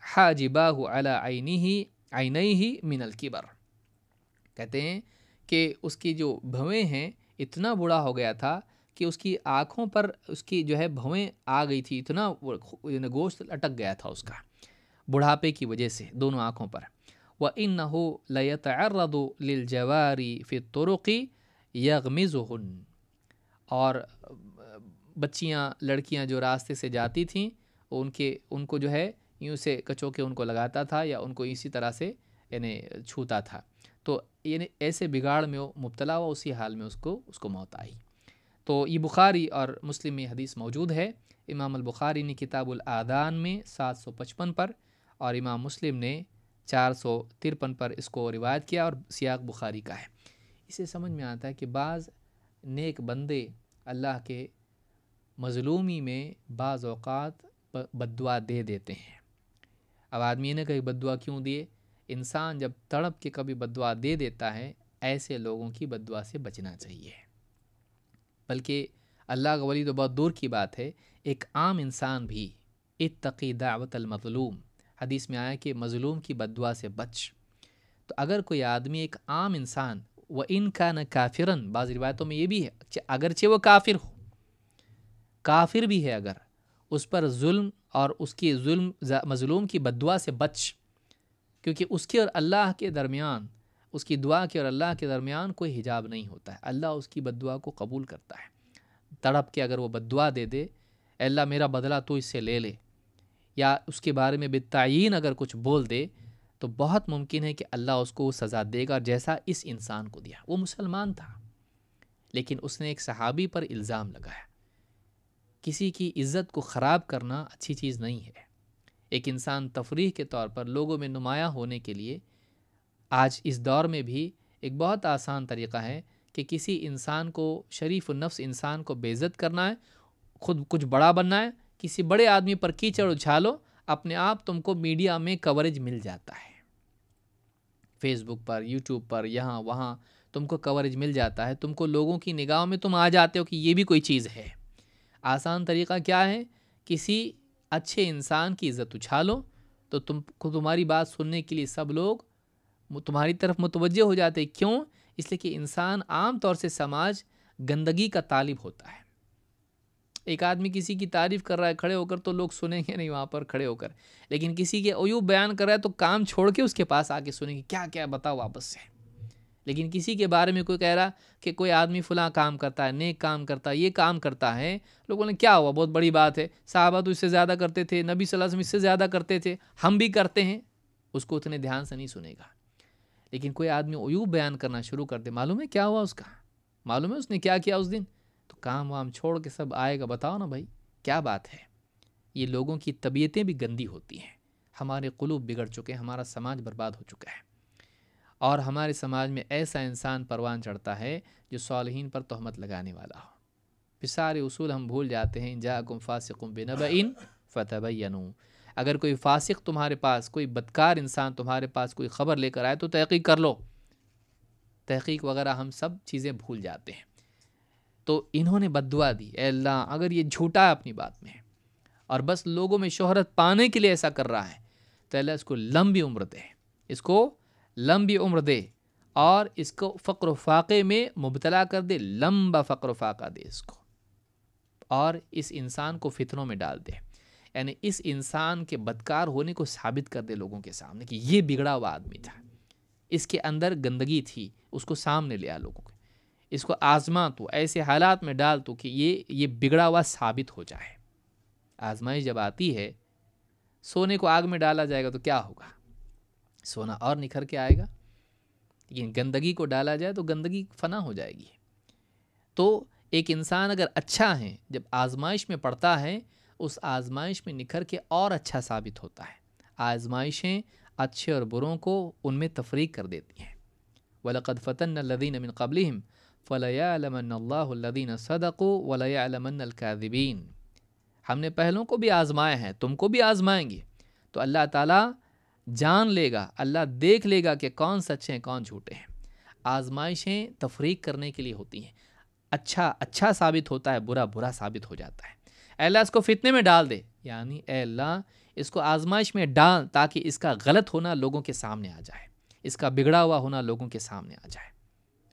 A: حاجباہ علی عینیہ من الکبر، کہتے ہیں کہ اس کی جو بھویں ہیں اتنا بوڑھا ہو گیا تھا کہ اس کی آنکھوں پر اس کی جو ہے بھویں آ گئی تھی، اتنا گوشت لٹک گیا تھا اس کا بڑھاپے کی وجہ سے دونوں آنکھوں پر۔ وَإِنَّهُ لَيَتَعَرَّضُ لِلْجَوَارِ فِي الطُّرُقِ يَغْمِزُهُنَّ، اور بچیاں لڑکیاں جو راستے سے جاتی تھیں ان کو جو ہے یوں سے کچو کے ان کو لگاتا تھا یا ان کو اسی طرح سے یعنی چھوتا تھا، تو یعنی ایسے بگاڑ میں وہ مبتلا ہوا، اسی حال میں اس کو موت آئی۔ تو یہ بخاری اور مسلم میں حدیث موجود ہے، امام البخاری نے کتاب الآذان میں 755 پر اور امام مسلم نے 453 پر اس کو روایت کیا، اور سیاق بخاری کا ہے۔ اسے سمجھ میں آتا ہے کہ بعض نیک بندے اللہ کے مظلومی میں بعض اوقات بد دعا دے دیتے ہیں۔ اب آدمی نے کہا بد دعا کیوں دیے؟ انسان جب تڑپ کے کبھی بد دعا دے دیتا ہے، ایسے لوگوں کی بد دعا سے بچنا چاہیے۔ بلکہ اللہ کا ولی تو بہت دور کی بات ہے، ایک عام انسان بھی اتقی دعوت المظلوم، حدیث میں آیا کہ مظلوم کی بد دعا سے بچ۔ تو اگر کوئی آدمی، ایک عام انسان، وَإِن كَانَ كَافِرًا، بعض روایتوں میں یہ بھی ہے اگرچہ وہ کافر ہو، کافر بھی ہے، اگر اس پر ظلم اور اس کی مظلوم کی بد دعا سے بچ، کیونکہ اس کے اور اللہ کے درمیان، اس کی دعا کے اور اللہ کے درمیان کوئی حجاب نہیں ہوتا ہے، اللہ اس کی بد دعا کو قبول کرتا ہے۔ تڑپ کے اگر وہ بد دعا دے دے، اے اللہ میرا بدلہ تو اس سے لے لے، یا اس کے بارے میں بالتعیین اگر کچھ بول دے، تو بہت ممکن ہے کہ اللہ اس کو سزا دے گا جیسا اس انسان کو دیا۔ وہ مسلمان تھا لیکن اس نے ایک صحابی پر الزام لگایا۔ کسی کی عزت کو خراب کرنا اچھی چیز نہیں ہے۔ ایک انسان تفریح کے طور پر لوگوں میں نمایاں ہونے کے لیے، آج اس دور میں بھی ایک بہت آسان طریقہ ہے کہ کسی انسان کو، شریف النفس انسان کو بے عزت کرنا ہے، خود کچھ بڑا بننا ہے، کسی بڑے آدمی پر کیچڑ اچھالو، اپنے آپ تم کو میڈیا میں کوریج مل جاتا ہے، فیس بک پر، یوٹیوب پر، یہاں وہاں تم کو کوریج مل جاتا ہے، تم کو لوگوں کی نگاہوں میں تم آ جاتے ہو کہ یہ بھی کوئی چیز ہے۔ آسان طریقہ کیا ہے؟ کسی اچھے انسان کی عزت اچھالو تو تمہاری بات سننے کے لیے سب لوگ تمہاری طرف متوجہ ہو جاتے۔ کیوں؟ اس لیے کہ انسان عام طور سے سماج گندگی کا طالب ہوتا ہے۔ ایک آدمی کسی کی تعریف کر رہا ہے کھڑے ہو کر تو لوگ سنیں گے نہیں وہاں پر کھڑے ہو کر، لیکن کسی کے عیوب بیان کر رہا ہے تو کام چھوڑ کے اس کے پاس آ کے سنیں گے، کیا کیا بتاؤ واپس سے۔ لیکن کسی کے بارے میں کوئی کہہ رہا کہ کوئی آدمی فلاں کام کرتا ہے، نیک کام کرتا ہے، یہ کام کرتا ہے، لوگوں نے کیا ہوا، بہت بڑی بات ہے، صحابہ تو اس سے زیادہ کرتے تھے، نبی صلی اللہ علیہ وسلم اس سے زیادہ کرتے تھے، ہم بھی کرتے ہیں، اس کو اتنے دھیان سے نہیں سنے گا۔ لیکن کوئی آدمی عیوب بیان کرنا شروع کر دے، معلوم ہے کیا ہوا اس کا، معلوم ہے اس نے کیا کیا اس دن، تو کام وام چھوڑ کے سب آئے گا، بتاؤ نا بھائی کیا بات ہے۔ یہ لوگوں کی طبیعتیں بھی گندی ہوتی ہیں، ہمارے قلوب بگڑ چکے ہیں، ہمارا سماج برباد ہو چکا ہے، اور ہمارے سماج میں ایسا انسان پروان چڑھتا ہے جو صالحین پر تہمت لگانے والا ہو۔ پھر سارے اصول ہم بھول جاتے ہیں، جاءکم فاسق بنبأ فتبینوا، اگر کوئی فاسق تمہارے پاس، کوئی بدکار انسان تمہارے پاس کوئی خبر لے کر آئے تو تحقیق کر لو۔ تحقیق وغیرہ ہم سب چیزیں بھول جاتے ہیں۔ تو انہوں نے بد دعا دی، اے اللہ اگر یہ جھوٹا ہے اپنی بات میں اور بس لوگوں میں شہرت پانے کے لیے ایسا کر رہا ہے، تو اللہ اس کو لمبی عمر دے، اس کو لمبی عمر دے، اور اس کو فقر و فاقے میں مبتلا کر دے، لمبا فقر و فاقہ دے اس کو، اور اس انسان کو فتنوں میں ڈال دے، یعنی اس انسان کے بدکار ہونے کو ثابت کر دے لوگوں کے سامنے کہ یہ بگڑا ہوا آدمی تھا، اس کے اندر گندگی تھی، اس کو سامنے لیا لوگوں کو، اس کو آزما تو، ایسے حالات میں ڈال تو کہ یہ بگڑا ہوا ثابت ہو جائے۔ آزمائش جب آتی ہے، سونے کو آگ میں ڈالا جائے گا تو کیا ہوگا؟ سونا اور نکھر کے آئے گا، لیکن گندگی کو ڈالا جائے تو گندگی فنا ہو جائے گی۔ تو ایک انسان اگر اچھا ہے، جب آزمائش میں پڑتا ہے، اس آزمائش میں نکھر کے اور اچھا ثابت ہوتا ہے۔ آزمائشیں اچھے اور بروں کو ان میں تفریق کر دیتی ہیں۔ وَلَقَدْ فَتَنَّ الَّذِينَ مِن قَبْلِهِمْ فَلَيَعْلَمَنَّ اللَّهُ الَّذِينَ صَدَقُوا وَلَيَعْلَمَنَّ الْكَاذِبِينَ، ہم نے پہلوں کو بھی آزمایا ہے، تم کو بھی آزمائیں گے، تو اللہ تعالیٰ جان لے گا، اللہ دیکھ لے گا کہ کون سچے ہیں کون جھوٹے ہیں۔ آزمائشیں تفریق کرنے کے لیے ہوتی ہیں، اچھا اچھا ثابت ہوتا ہے، برا برا ثابت ہو جاتا ہے۔ اے اللہ اس کو فتنے میں ڈال دے، یعنی اے اللہ اس کو آزمائش میں ڈال تاکہ اس کا غلط ہونا لوگوں کے سامنے آ جائے، اس کا بگڑا ہوا ہونا لوگوں کے سامنے آ جائے۔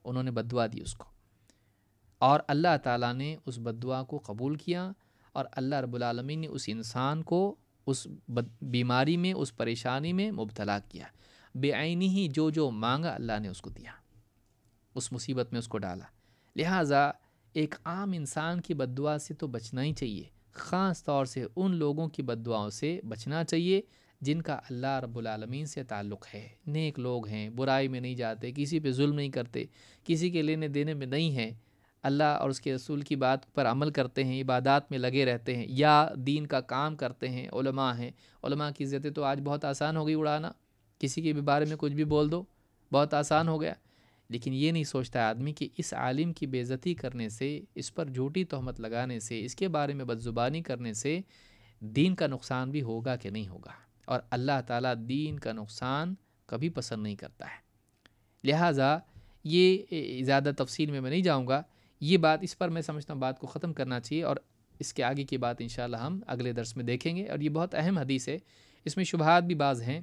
A: انہوں نے بد دعا دی اس کو، اور اللہ تعالیٰ نے اس بد دعا کو قبول کیا، اور اللہ رب العالمین نے اس انسان کو اس بیماری میں، اس پریشانی میں مبتلا کیا، بے عینی ہی جو مانگا اللہ نے اس کو دیا، اس مصیبت میں اس کو ڈالا۔ لہٰذا ایک عام انسان کی بد دعا سے تو بچنا ہی چاہیے، خاص طور سے ان لوگوں کی بد دعاؤں سے بچنا چاہیے جن کا اللہ رب العالمین سے تعلق ہے، نیک لوگ ہیں، برائی میں نہیں جاتے، کسی پہ ظلم نہیں کرتے، کسی کے لینے دینے میں نہیں ہیں، اللہ اور اس کے رسول کی بات پر عمل کرتے ہیں، عبادات میں لگے رہتے ہیں، یا دین کا کام کرتے ہیں، علماء ہیں۔ علماء کی عزتیں تو آج بہت آسان ہو گئی اڑانا، کسی کے بھی بارے میں کچھ بھی بول دو، بہت آسان ہو گیا، لیکن یہ نہیں سوچتا آدمی کہ اس عالم کی بے عزتی کرنے سے، اس پر جھوٹی تہمت لگانے سے، اس کے بارے میں بدزبانی کرنے سے دین کا نقصان بھی ہوگا کہ نہیں ہوگا، اور اللہ تعالیٰ دین کا نقصان کبھی پسند نہیں کرتا ہے۔ لہٰذا یہ زیادہ تفصیل میں نہیں جاؤں گا، یہ بات اس پر میں سمجھتا ہوں بات کو ختم کرنا چاہیے، اور اس کے آگے کی بات انشاءاللہ ہم اگلے درس میں دیکھیں گے، اور یہ بہت اہم حدیث ہے، اس میں شبہات بھی بعض ہیں،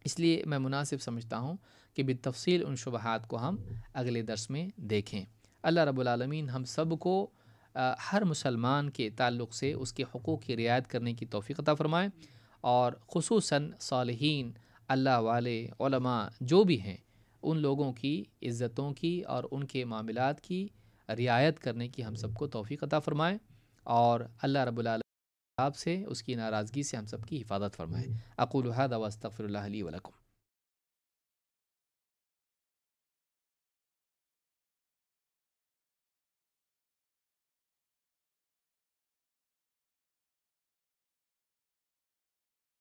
A: اس لیے میں مناسب سمجھتا ہوں کہ بالتفصیل ان شبہات کو ہم اگلے درس میں دیکھیں۔ اللہ رب العالمین ہم سب کو ہر مسلمان کے تعلق سے اس کے حقوق کی رعایت کرنے کی توفیق عطا فرمائے، اور خصوصاً صالحین، اللہ والے، علماء جو بھی ہیں، ان لوگوں کی عزتوں کی اور ان کے معاملات کی رعایت کرنے کی ہم سب کو توفیق عطا فرمائے، اور اللہ رب العالمین آپ سے، اس کی ناراضگی سے ہم سب کی حفاظت فرمائے۔ اقول ھذا واستغفر اللہ لی ولکم۔